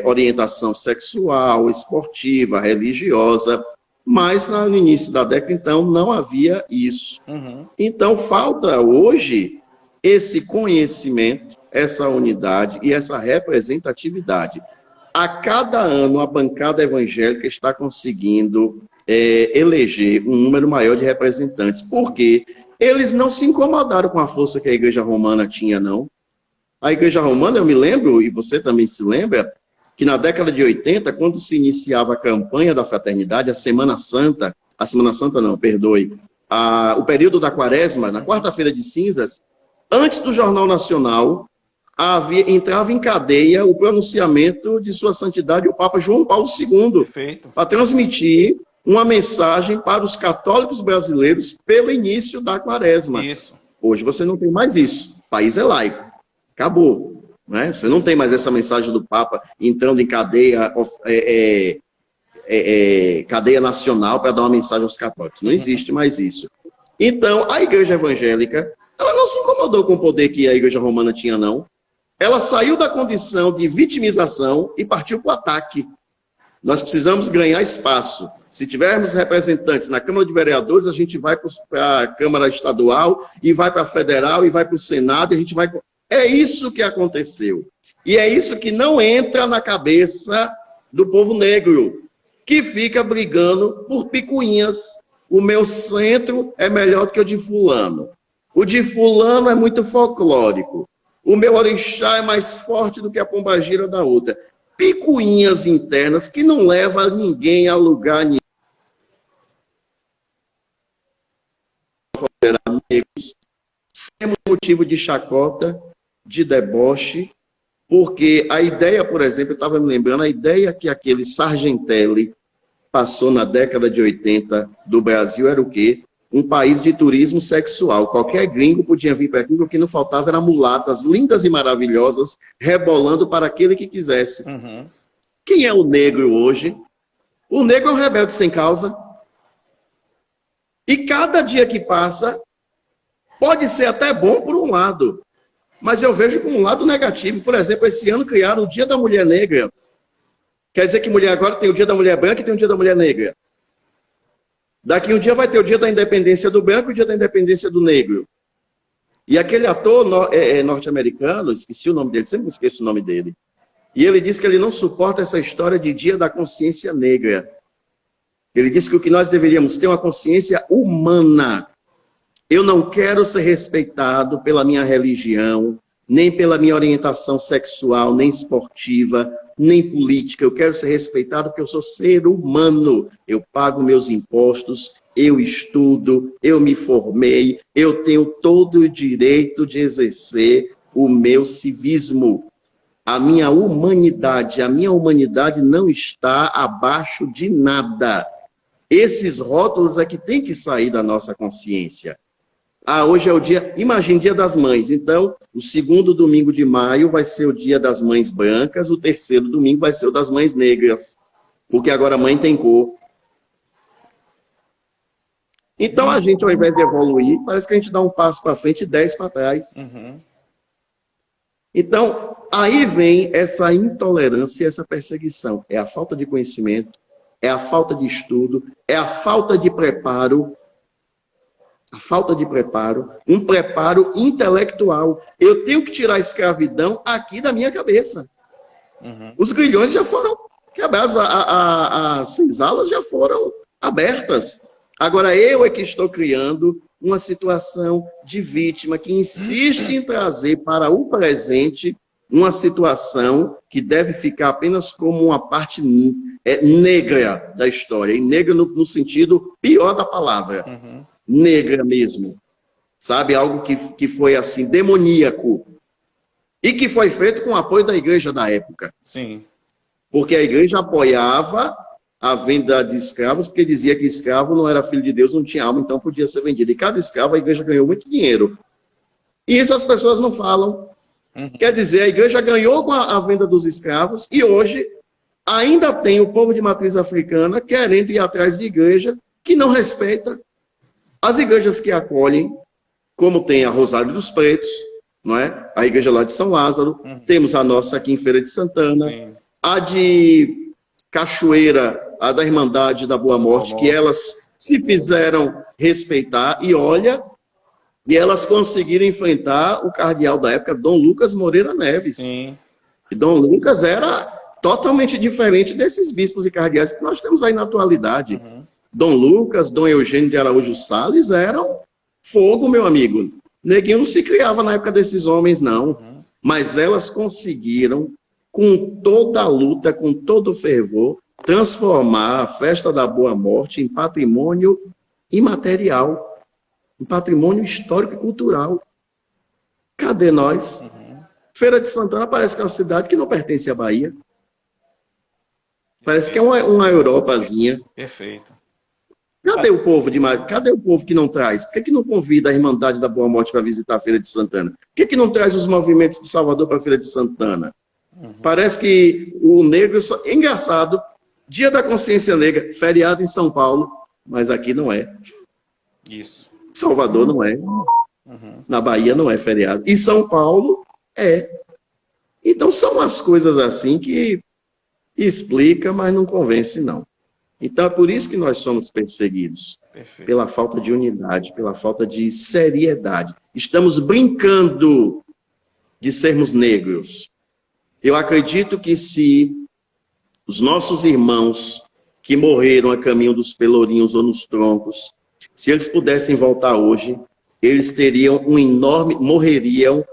orientação sexual, esportiva, religiosa, mas no início da década, então, não havia isso. Então, falta hoje esse conhecimento, essa unidade e essa representatividade. A cada ano, a bancada evangélica está conseguindo eleger um número maior de representantes. Por quê? Eles não se incomodaram com a força que a Igreja Romana tinha, não. A Igreja Romana, eu me lembro, e você também se lembra, que na década de 80, quando se iniciava a campanha da fraternidade, o período da quaresma, na quarta-feira de cinzas, antes do Jornal Nacional, entrava em cadeia o pronunciamento de Sua Santidade, o Papa João Paulo II, para transmitir uma mensagem para os católicos brasileiros pelo início da quaresma. Isso. Hoje você não tem mais isso. O país é laico. Acabou. Né? Você não tem mais essa mensagem do Papa entrando em cadeia nacional para dar uma mensagem aos católicos. Não existe mais isso. Então, a Igreja Evangélica, ela não se incomodou com o poder que a Igreja Romana tinha, não. Ela saiu da condição de vitimização e partiu para o ataque. Nós precisamos ganhar espaço. Se tivermos representantes na Câmara de Vereadores, a gente vai para a Câmara Estadual, e vai para a Federal, e vai para o Senado, e a gente vai... É isso que aconteceu. E é isso que não entra na cabeça do povo negro, que fica brigando por picuinhas. O meu centro é melhor do que o de fulano. O de fulano é muito folclórico. O meu orixá é mais forte do que a pombagira da outra. Picuinhas internas que não levam ninguém a lugar nenhum. Sermos motivo de chacota, de deboche, porque a ideia, por exemplo, eu estava me lembrando, a ideia que aquele Sargentelli passou na década de 80 do Brasil era o quê? Um país de turismo sexual. Qualquer gringo podia vir para aqui, o que não faltava eram mulatas lindas e maravilhosas, rebolando para aquele que quisesse. Quem é o negro hoje? O negro é um rebelde sem causa. E cada dia que passa pode ser até bom por um lado, mas eu vejo com um lado negativo. Por exemplo, esse ano criaram o Dia da Mulher Negra. Quer dizer que mulher agora tem o Dia da Mulher Branca e tem o Dia da Mulher Negra. Daqui um dia vai ter o Dia da Independência do Branco e o Dia da Independência do Negro. E aquele ator norte-americano, esqueci o nome dele, sempre me esqueço o nome dele. E ele disse que ele não suporta essa história de Dia da Consciência Negra. Ele disse que o que nós deveríamos ter é uma consciência humana. Eu não quero ser respeitado pela minha religião, nem pela minha orientação sexual, nem esportiva, nem política. Eu quero ser respeitado porque eu sou ser humano. Eu pago meus impostos, eu estudo, eu me formei, eu tenho todo o direito de exercer o meu civismo. A minha humanidade não está abaixo de nada. Esses rótulos é que tem que sair da nossa consciência. Hoje é o dia, imagine, Dia das Mães. Então, o segundo domingo de maio vai ser o Dia das Mães Brancas, o terceiro domingo vai ser o das Mães Negras, porque agora a mãe tem cor. Então, a gente, ao invés de evoluir, parece que a gente dá um passo para frente e 10 para trás. Uhum. Então, aí vem essa intolerância e essa perseguição. É a falta de conhecimento, é a falta de estudo, é a falta de preparo. A falta de preparo, um preparo intelectual. Eu tenho que tirar a escravidão aqui da minha cabeça. Uhum. Os grilhões já foram quebrados, as senzalas já foram abertas. Agora eu é que estou criando uma situação de vítima que insiste em trazer para o presente uma situação que deve ficar apenas como uma parte negra da história. E negra no sentido pior da palavra. Uhum. Negra mesmo, sabe? Algo que foi assim, demoníaco. E que foi feito com o apoio da igreja da época. Sim. Porque a igreja apoiava a venda de escravos, porque dizia que escravo não era filho de Deus, não tinha alma, então podia ser vendido. E cada escravo a igreja ganhou muito dinheiro. E isso as pessoas não falam. Uhum. Quer dizer, a igreja ganhou com a venda dos escravos e hoje ainda tem o povo de matriz africana querendo ir atrás de igreja que não respeita. As igrejas que acolhem, como tem a Rosário dos Pretos, não é? A igreja lá de São Lázaro, temos a nossa aqui em Feira de Santana, Sim. a de Cachoeira, a da Irmandade da Boa Morte, que elas se fizeram respeitar, e olha, e elas conseguiram enfrentar o cardeal da época, Dom Lucas Moreira Neves. Sim. E Dom Lucas era totalmente diferente desses bispos e cardeais que nós temos aí na atualidade. Uhum. Dom Lucas, Dom Eugênio de Araújo Salles eram fogo, meu amigo. Neguinho não se criava na época desses homens, não. Uhum. Mas elas conseguiram, com toda a luta, com todo o fervor, transformar a festa da Boa Morte em patrimônio imaterial, em patrimônio histórico e cultural. Cadê nós? Uhum. Feira de Santana parece que é uma cidade que não pertence à Bahia. Parece que é uma Europazinha. Perfeito. Cadê o povo Cadê o povo que não traz? Por que não convida a Irmandade da Boa Morte para visitar a Feira de Santana? Por que não traz os movimentos de Salvador para a Feira de Santana? Uhum. Parece que o negro... Engraçado, Dia da Consciência Negra, feriado em São Paulo, mas aqui não é. Isso. Salvador não é. Uhum. Na Bahia não é feriado. E São Paulo é. Então são umas coisas assim que explica, mas não convence, não. Então é por isso que nós somos perseguidos. Perfeito. Pela falta de unidade, pela falta de seriedade. Estamos brincando de sermos negros. Eu acredito que se os nossos irmãos que morreram a caminho dos pelourinhos ou nos troncos, se eles pudessem voltar hoje, eles teriam morreriam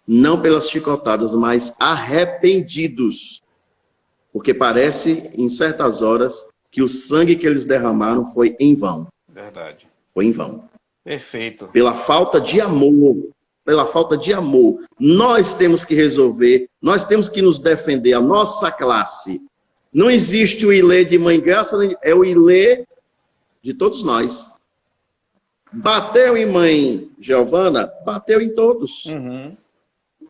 não pelas chicotadas, mas arrependidos. Porque parece, em certas horas, que o sangue que eles derramaram foi em vão. Verdade. Foi em vão. Perfeito. Pela falta de amor. Pela falta de amor. Nós temos que resolver, nós temos que nos defender, a nossa classe. Não existe o ilê de Mãe Graça, é o ilê de todos nós. Bateu em Mãe Giovana, bateu em todos. Uhum.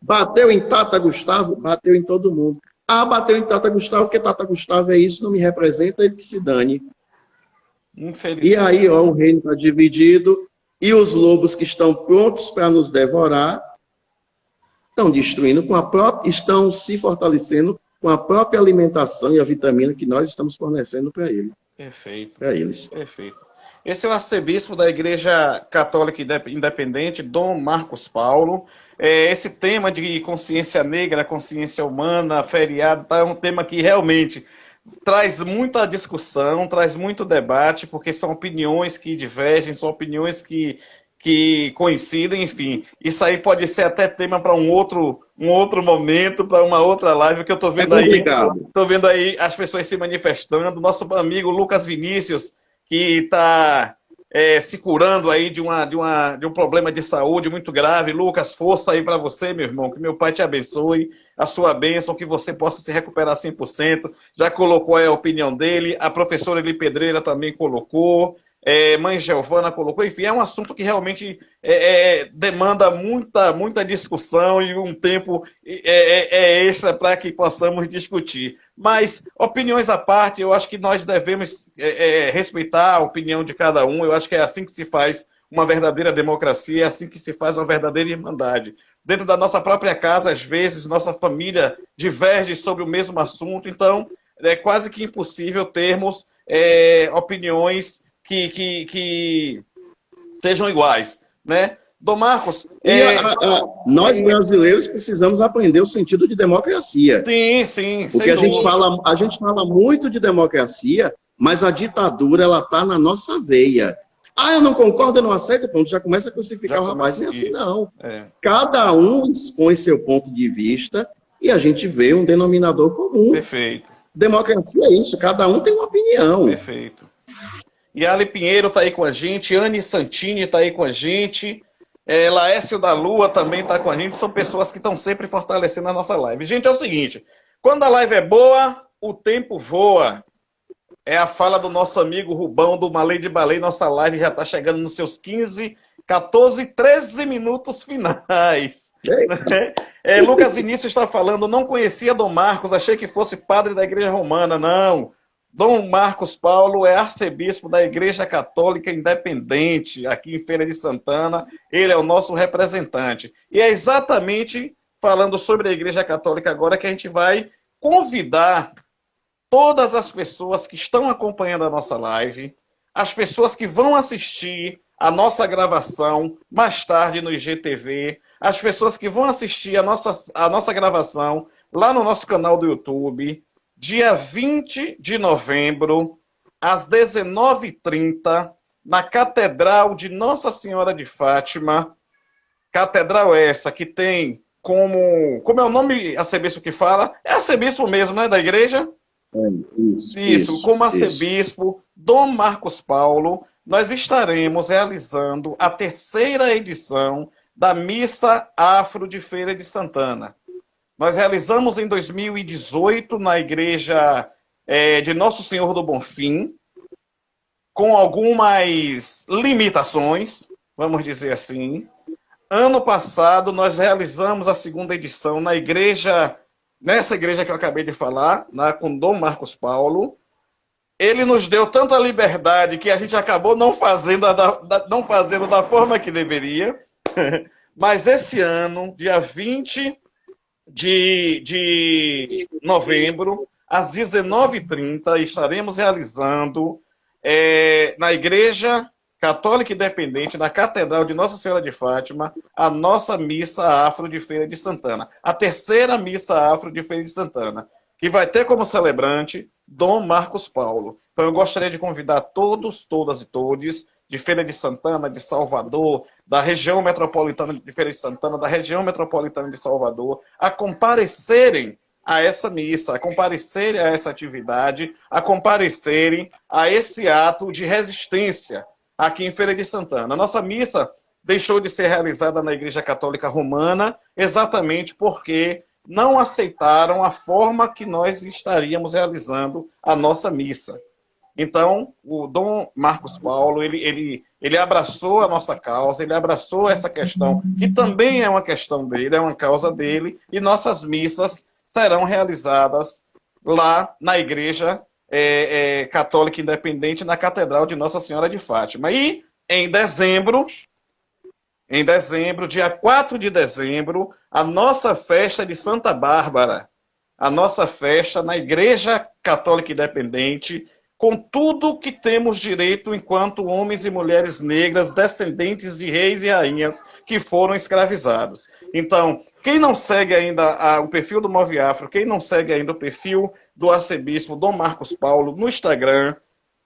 Bateu em Tata Gustavo, bateu em todo mundo. Bateu em Tata Gustavo, porque Tata Gustavo é isso, não me representa, ele que se dane. E aí, ó, o reino está dividido e os lobos que estão prontos para nos devorar estão destruindo com a própria, estão se fortalecendo com a própria alimentação e a vitamina que nós estamos fornecendo para ele. Perfeito. Para eles. Perfeito. Esse é o arcebispo da Igreja Católica Independente, Dom Marcos Paulo. Esse tema de consciência negra, consciência humana, feriado, tá, é um tema que realmente traz muita discussão, traz muito debate, porque são opiniões que divergem, são opiniões que coincidem, enfim. Isso aí pode ser até tema para um outro momento, para uma outra live, que eu estou vendo aí. Estou vendo aí as pessoas se manifestando. Nosso amigo Lucas Vinícius, que está se curando aí de um problema de saúde muito grave. Lucas, força aí para você, meu irmão, que meu Pai te abençoe, a sua bênção, que você possa se recuperar 100%. Já colocou aí a opinião dele, a professora Eli Pedreira também colocou, mãe Giovana colocou, enfim, é um assunto que realmente demanda muita discussão e um tempo extra para que possamos discutir. Mas, opiniões à parte, eu acho que nós devemos respeitar a opinião de cada um. Eu acho que é assim que se faz uma verdadeira democracia, é assim que se faz uma verdadeira irmandade. Dentro da nossa própria casa, às vezes, nossa família diverge sobre o mesmo assunto, então é quase que impossível termos opiniões que sejam iguais, né? Dom Marcos... nós brasileiros precisamos aprender o sentido de democracia. Sim. Porque a gente fala muito de democracia, mas a ditadura ela está na nossa veia. Eu não concordo, eu não aceito, pronto, já começa a crucificar o rapaz. Não é assim, não. Cada um expõe seu ponto de vista e a gente vê um denominador comum. Perfeito. Democracia é isso, cada um tem uma opinião. Perfeito. E Ali Pinheiro está aí com a gente, Anne Santini está aí com a gente, Laércio da Lua também está com a gente, são pessoas que estão sempre fortalecendo a nossa live. Gente, é o seguinte, quando a live é boa, o tempo voa. É a fala do nosso amigo Rubão, do Malê de Balei. Nossa live já está chegando nos seus 15, 14, 13 minutos finais. Lucas Início está falando, não conhecia Dom Marcos, achei que fosse padre da Igreja Romana. Não, Dom Marcos Paulo é arcebispo da Igreja Católica Independente, aqui em Feira de Santana. Ele é o nosso representante. E é exatamente falando sobre a Igreja Católica agora que a gente vai convidar todas as pessoas que estão acompanhando a nossa live, as pessoas que vão assistir a nossa gravação mais tarde no IGTV, as pessoas que vão assistir a nossa gravação lá no nosso canal do YouTube, dia 20 de novembro, às 19h30, na Catedral de Nossa Senhora de Fátima. Catedral essa que tem como é o nome arcebispo que fala? É arcebispo mesmo, né, da igreja? Isso, como arcebispo Dom Marcos Paulo, nós estaremos realizando a 3ª edição da Missa Afro de Feira de Santana. Nós realizamos em 2018 na igreja de Nosso Senhor do Bonfim, com algumas limitações, vamos dizer assim. Ano passado nós realizamos a 2ª edição nessa igreja que eu acabei de falar, com Dom Marcos Paulo. Ele nos deu tanta liberdade que a gente acabou não fazendo da forma que deveria. Mas esse ano, dia 20 de novembro, às 19h30, estaremos realizando na Igreja Católica Independente, na Catedral de Nossa Senhora de Fátima, a nossa Missa Afro de Feira de Santana. A 3ª Missa Afro de Feira de Santana, que vai ter como celebrante Dom Marcos Paulo. Então eu gostaria de convidar todos, todas e todes, de Feira de Santana, de Salvador, da região metropolitana de Feira de Santana, da região metropolitana de Salvador, a comparecerem a essa missa, a comparecerem a essa atividade, a comparecerem a esse ato de resistência aqui em Feira de Santana. A nossa missa deixou de ser realizada na Igreja Católica Romana exatamente porque não aceitaram a forma que nós estaríamos realizando a nossa missa. Então, o Dom Marcos Paulo, ele abraçou a nossa causa, ele abraçou essa questão, que também é uma questão dele, é uma causa dele, e nossas missas serão realizadas lá na Igreja católica independente na Catedral de Nossa Senhora de Fátima. E em dezembro, dia 4 de dezembro, a nossa festa de Santa Bárbara, a nossa festa na Igreja Católica Independente, com tudo que temos direito enquanto homens e mulheres negras, descendentes de reis e rainhas que foram escravizados. Então, quem não segue ainda o perfil do Move Afro, quem não segue ainda o perfil do arcebispo Dom Marcos Paulo no Instagram,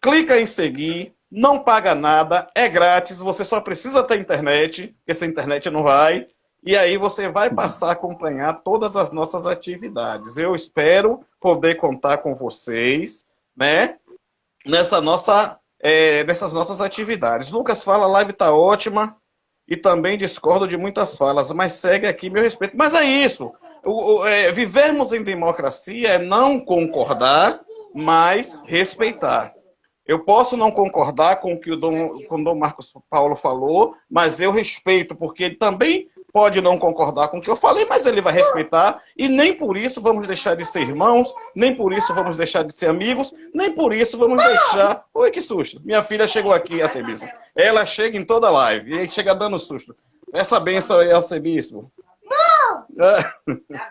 clica em seguir, não paga nada, é grátis, você só precisa ter internet, porque sem internet não vai, e aí você vai passar a acompanhar todas as nossas atividades. Eu espero poder contar com vocês, né, nessas nossas atividades. Lucas fala, a live tá ótima, e também discordo de muitas falas, mas segue aqui meu respeito. Mas é isso, vivermos em democracia é não concordar, mas respeitar. Eu posso não concordar com o que o Dom Marcos Paulo falou, mas eu respeito, porque ele também pode não concordar com o que eu falei, mas ele vai respeitar, e nem por isso vamos deixar de ser irmãos, nem por isso vamos deixar de ser amigos, nem por isso vamos deixar... Oi, que susto! Minha filha chegou aqui, arcebispo. Ela chega em toda live, e chega dando susto. Essa benção aí, arcebispo. Dá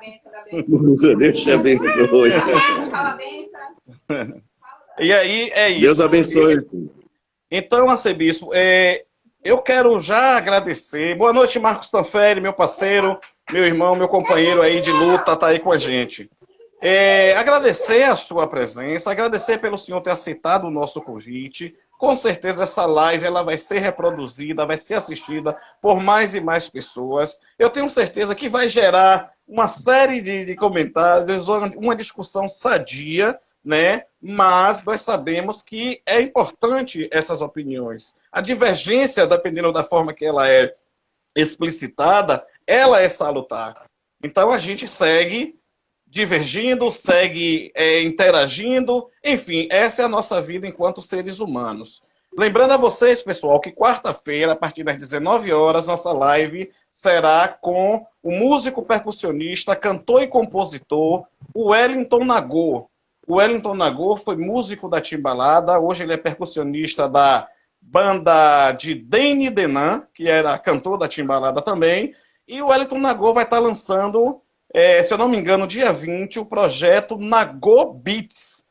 benção. Deus te abençoe. Fala benção. E aí, é isso. Deus abençoe. Então, arcebispo, eu quero já agradecer. Boa noite, Marcos Tanferi, meu parceiro, meu irmão, meu companheiro aí de luta, tá aí com a gente. Agradecer a sua presença, agradecer pelo senhor ter aceitado o nosso convite. Com certeza essa live ela vai ser reproduzida, vai ser assistida por mais e mais pessoas. Eu tenho certeza que vai gerar uma série de comentários, uma discussão sadia, né? Mas nós sabemos que é importante essas opiniões. A divergência, dependendo da forma que ela é explicitada, ela é salutar. Então a gente segue divergindo, segue interagindo, enfim, essa é a nossa vida enquanto seres humanos. Lembrando a vocês, pessoal, que quarta-feira, a partir das 19 horas, nossa live será com o músico percussionista, cantor e compositor, o Wellington Nagô. O Wellington Nagô foi músico da Timbalada, hoje ele é percussionista da banda de Deni Denan, que era cantor da Timbalada também, e o Wellington Nagô vai estar lançando, se eu não me engano, dia 20, o projeto Nagô Beats.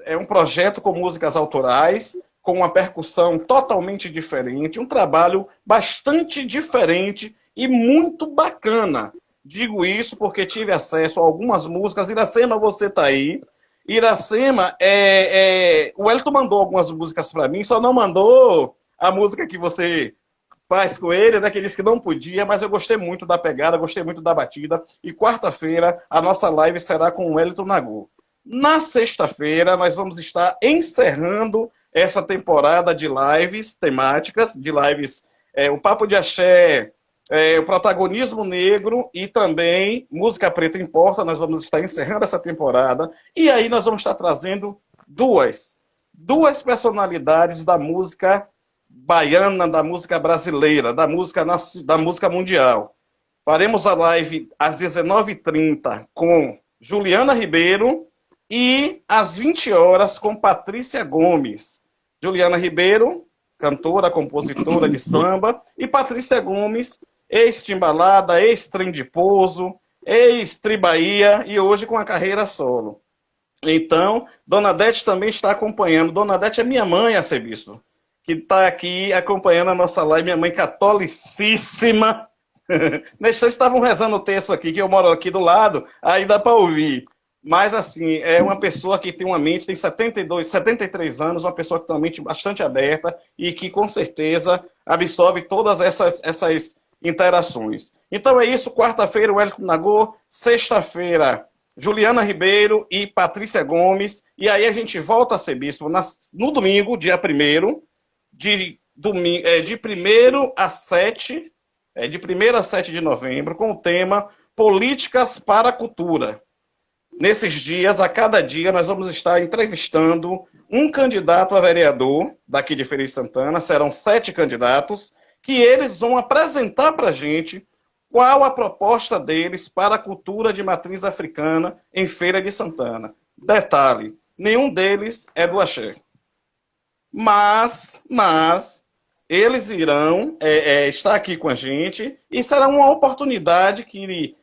É um projeto com músicas autorais, com uma percussão totalmente diferente, um trabalho bastante diferente e muito bacana. Digo isso porque tive acesso a algumas músicas. Iracema, você tá aí. Iracema, o Wellington mandou algumas músicas para mim, só não mandou a música que você faz com ele, né, que ele disse que não podia, mas eu gostei muito da pegada, gostei muito da batida, e quarta-feira a nossa live será com o Wellington Nagô. Na sexta-feira nós vamos estar encerrando essa temporada de lives temáticas, de lives, o Papo de Axé, o Protagonismo Negro e também Música Preta Importa. Nós vamos estar encerrando essa temporada e aí nós vamos estar trazendo duas personalidades da música baiana, da música brasileira, da música mundial. Faremos a live às 19h30 com Juliana Ribeiro e às 20 horas com Patrícia Gomes. Juliana Ribeiro, cantora, compositora de samba, e Patrícia Gomes, ex-Timbalada, ex-Trem de Pouso, ex-Tribaía e hoje com a carreira solo. Então, Dona Dete também está acompanhando. Dona Dete é minha mãe, arcebispo, que está aqui acompanhando a nossa live, minha mãe catolicíssima. Nesse instante estavam rezando o texto aqui, que eu moro aqui do lado, aí dá para ouvir. Mas, assim, é uma pessoa que tem uma mente, tem 73 anos, uma pessoa que tem uma mente bastante aberta e que, com certeza, absorve todas essas interações. Então é isso, quarta-feira, o Wellington Nagô, sexta-feira, Juliana Ribeiro e Patrícia Gomes, e aí a gente volta a ser bispo no domingo, dia 1º, de 1º a 7 de novembro, com o tema Políticas para a Cultura. Nesses dias, a cada dia, nós vamos estar entrevistando um candidato a vereador daqui de Feira de Santana. Serão 7 candidatos, que eles vão apresentar para a gente qual a proposta deles para a cultura de matriz africana em Feira de Santana. Detalhe, nenhum deles é do axé. Mas eles irão estar aqui com a gente e será uma oportunidade que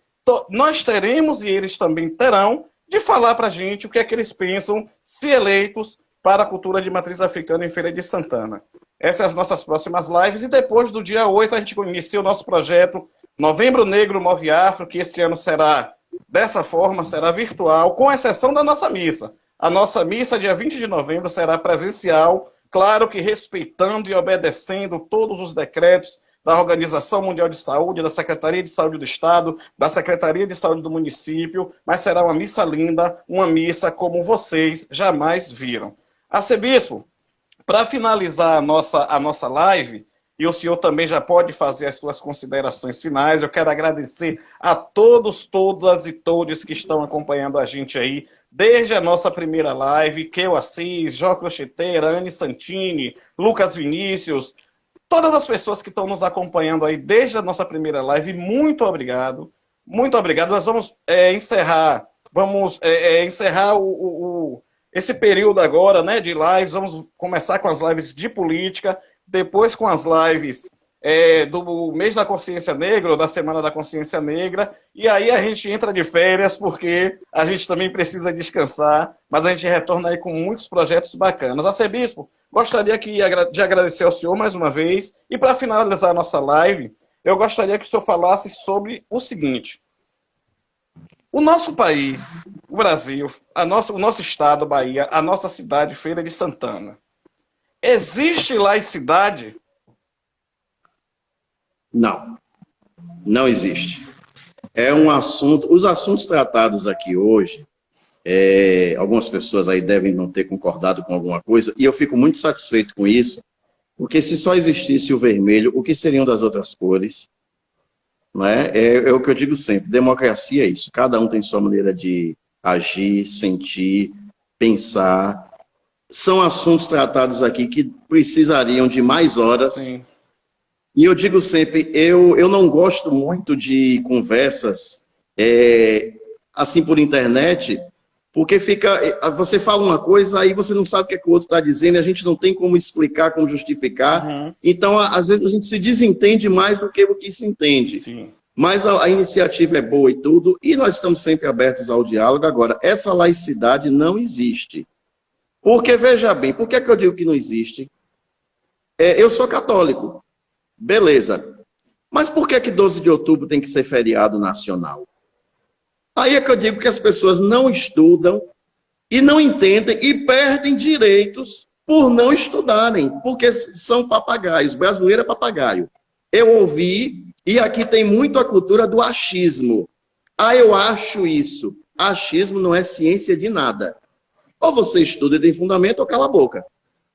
nós teremos e eles também terão de falar para a gente o que é que eles pensam se eleitos para a cultura de matriz africana em Feira de Santana. Essas são as nossas próximas lives e depois do dia 8 a gente inicia o nosso projeto Novembro Negro Move Afro, que esse ano será dessa forma, será virtual, com exceção da nossa missa. A nossa missa, dia 20 de novembro, será presencial, claro que respeitando e obedecendo todos os decretos da Organização Mundial de Saúde, da Secretaria de Saúde do Estado, da Secretaria de Saúde do município, mas será uma missa linda, uma missa como vocês jamais viram. Arcebispo, para finalizar a nossa live, e o senhor também já pode fazer as suas considerações finais, eu quero agradecer a todos, todas e todos que estão acompanhando a gente aí, desde a nossa primeira live, Keu Assis, Jó Crocheteira, Anne Santini, Lucas Vinícius, todas as pessoas que estão nos acompanhando aí desde a nossa primeira live, muito obrigado. Muito obrigado. Nós vamos encerrar esse período agora, né, de lives. Vamos começar com as lives de política, depois com as lives do mês da consciência negra, ou da semana da consciência negra, e aí a gente entra de férias, porque a gente também precisa descansar, mas a gente retorna aí com muitos projetos bacanas. Arcebispo, gostaria de agradecer ao senhor mais uma vez, e para finalizar a nossa live, eu gostaria que o senhor falasse sobre o seguinte: o nosso país, o Brasil, o nosso estado, Bahia, a nossa cidade, Feira de Santana, existe laicidade? Não, não existe. É um assunto, os assuntos tratados aqui hoje, algumas pessoas aí devem não ter concordado com alguma coisa, e eu fico muito satisfeito com isso, porque se só existisse o vermelho, o que seriam das outras cores? Não é? É o que eu digo sempre, democracia é isso, cada um tem sua maneira de agir, sentir, pensar. São assuntos tratados aqui que precisariam de mais horas. Sim. E eu digo sempre, eu não gosto muito de conversas assim por internet, porque você fala uma coisa, aí você não sabe o que é que o outro está dizendo, e a gente não tem como explicar, como justificar. Uhum. Então, às vezes, a gente se desentende mais do que o que se entende. Sim. Mas a iniciativa é boa e tudo, e nós estamos sempre abertos ao diálogo. Agora, essa laicidade não existe. Porque, veja bem, por que é que eu digo que não existe? Eu sou católico. Beleza. Mas por que 12 de outubro tem que ser feriado nacional? Aí é que eu digo que as pessoas não estudam e não entendem e perdem direitos por não estudarem, porque são papagaios. Brasileiro é papagaio. Eu ouvi, e aqui tem muito a cultura do achismo. Eu acho isso. Achismo não é ciência de nada. Ou você estuda e tem fundamento, ou cala a boca.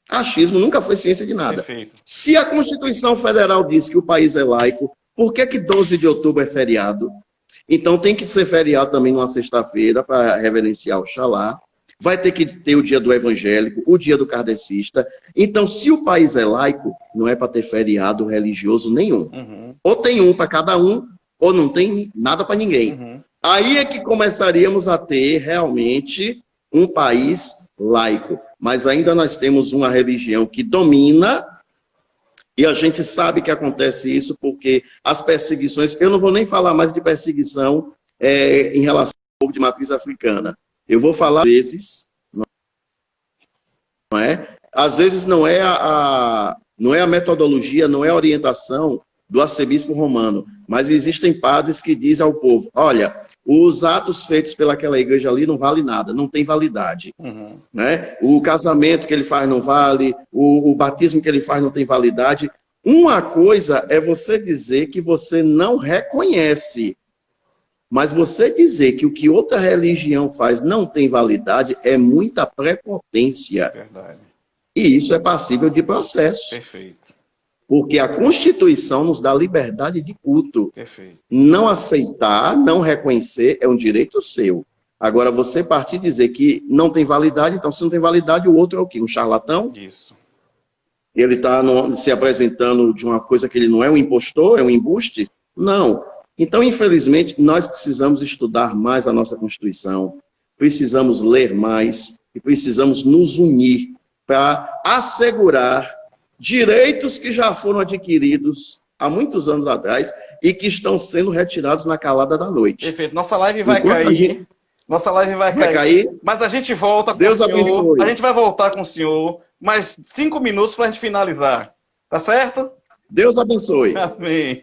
Achismo nunca foi ciência de nada. Perfeito. Se a Constituição Federal diz que o país é laico, por que 12 de outubro é feriado? Então tem que ser feriado também numa sexta-feira para reverenciar Oxalá. Vai ter que ter o dia do evangélico, o dia do kardecista. Então, se o país é laico, não é para ter feriado religioso nenhum. Uhum. Ou tem um para cada um, ou não tem nada para ninguém. Uhum. Aí é que começaríamos a ter realmente um país laico. Mas ainda nós temos uma religião que domina, e a gente sabe que acontece isso porque as perseguições, eu não vou nem falar mais de perseguição em relação ao povo de matriz africana. Eu vou falar às vezes, não é? Às vezes não é a metodologia, não é a orientação do arcebispo romano, mas existem padres que dizem ao povo: olha, os atos feitos pelaquela igreja ali não vale nada, não tem validade. Uhum. Né? O casamento que ele faz não vale, o batismo que ele faz não tem validade. Uma coisa é você dizer que você não reconhece, mas você dizer que o que outra religião faz não tem validade é muita prepotência. Verdade. E isso é passível de processo. Perfeito. Porque a Constituição nos dá liberdade de culto. Perfeito. Não aceitar, não reconhecer, é um direito seu. Agora, você partir e dizer que não tem validade, então se não tem validade, o outro é o quê? Um charlatão? Isso. Ele está se apresentando de uma coisa que ele não é, um impostor, é um embuste? Não. Então, infelizmente, nós precisamos estudar mais a nossa Constituição, precisamos ler mais, e precisamos nos unir para assegurar direitos que já foram adquiridos há muitos anos atrás e que estão sendo retirados na calada da noite. Perfeito. Nossa live vai Enquanto cair. a gente- Nossa live vai Vai cair? Mas a gente volta com Deus o senhor. abençoe. A gente vai voltar com o senhor. Mais 5 minutos para a gente finalizar. Tá certo? Deus abençoe. Amém.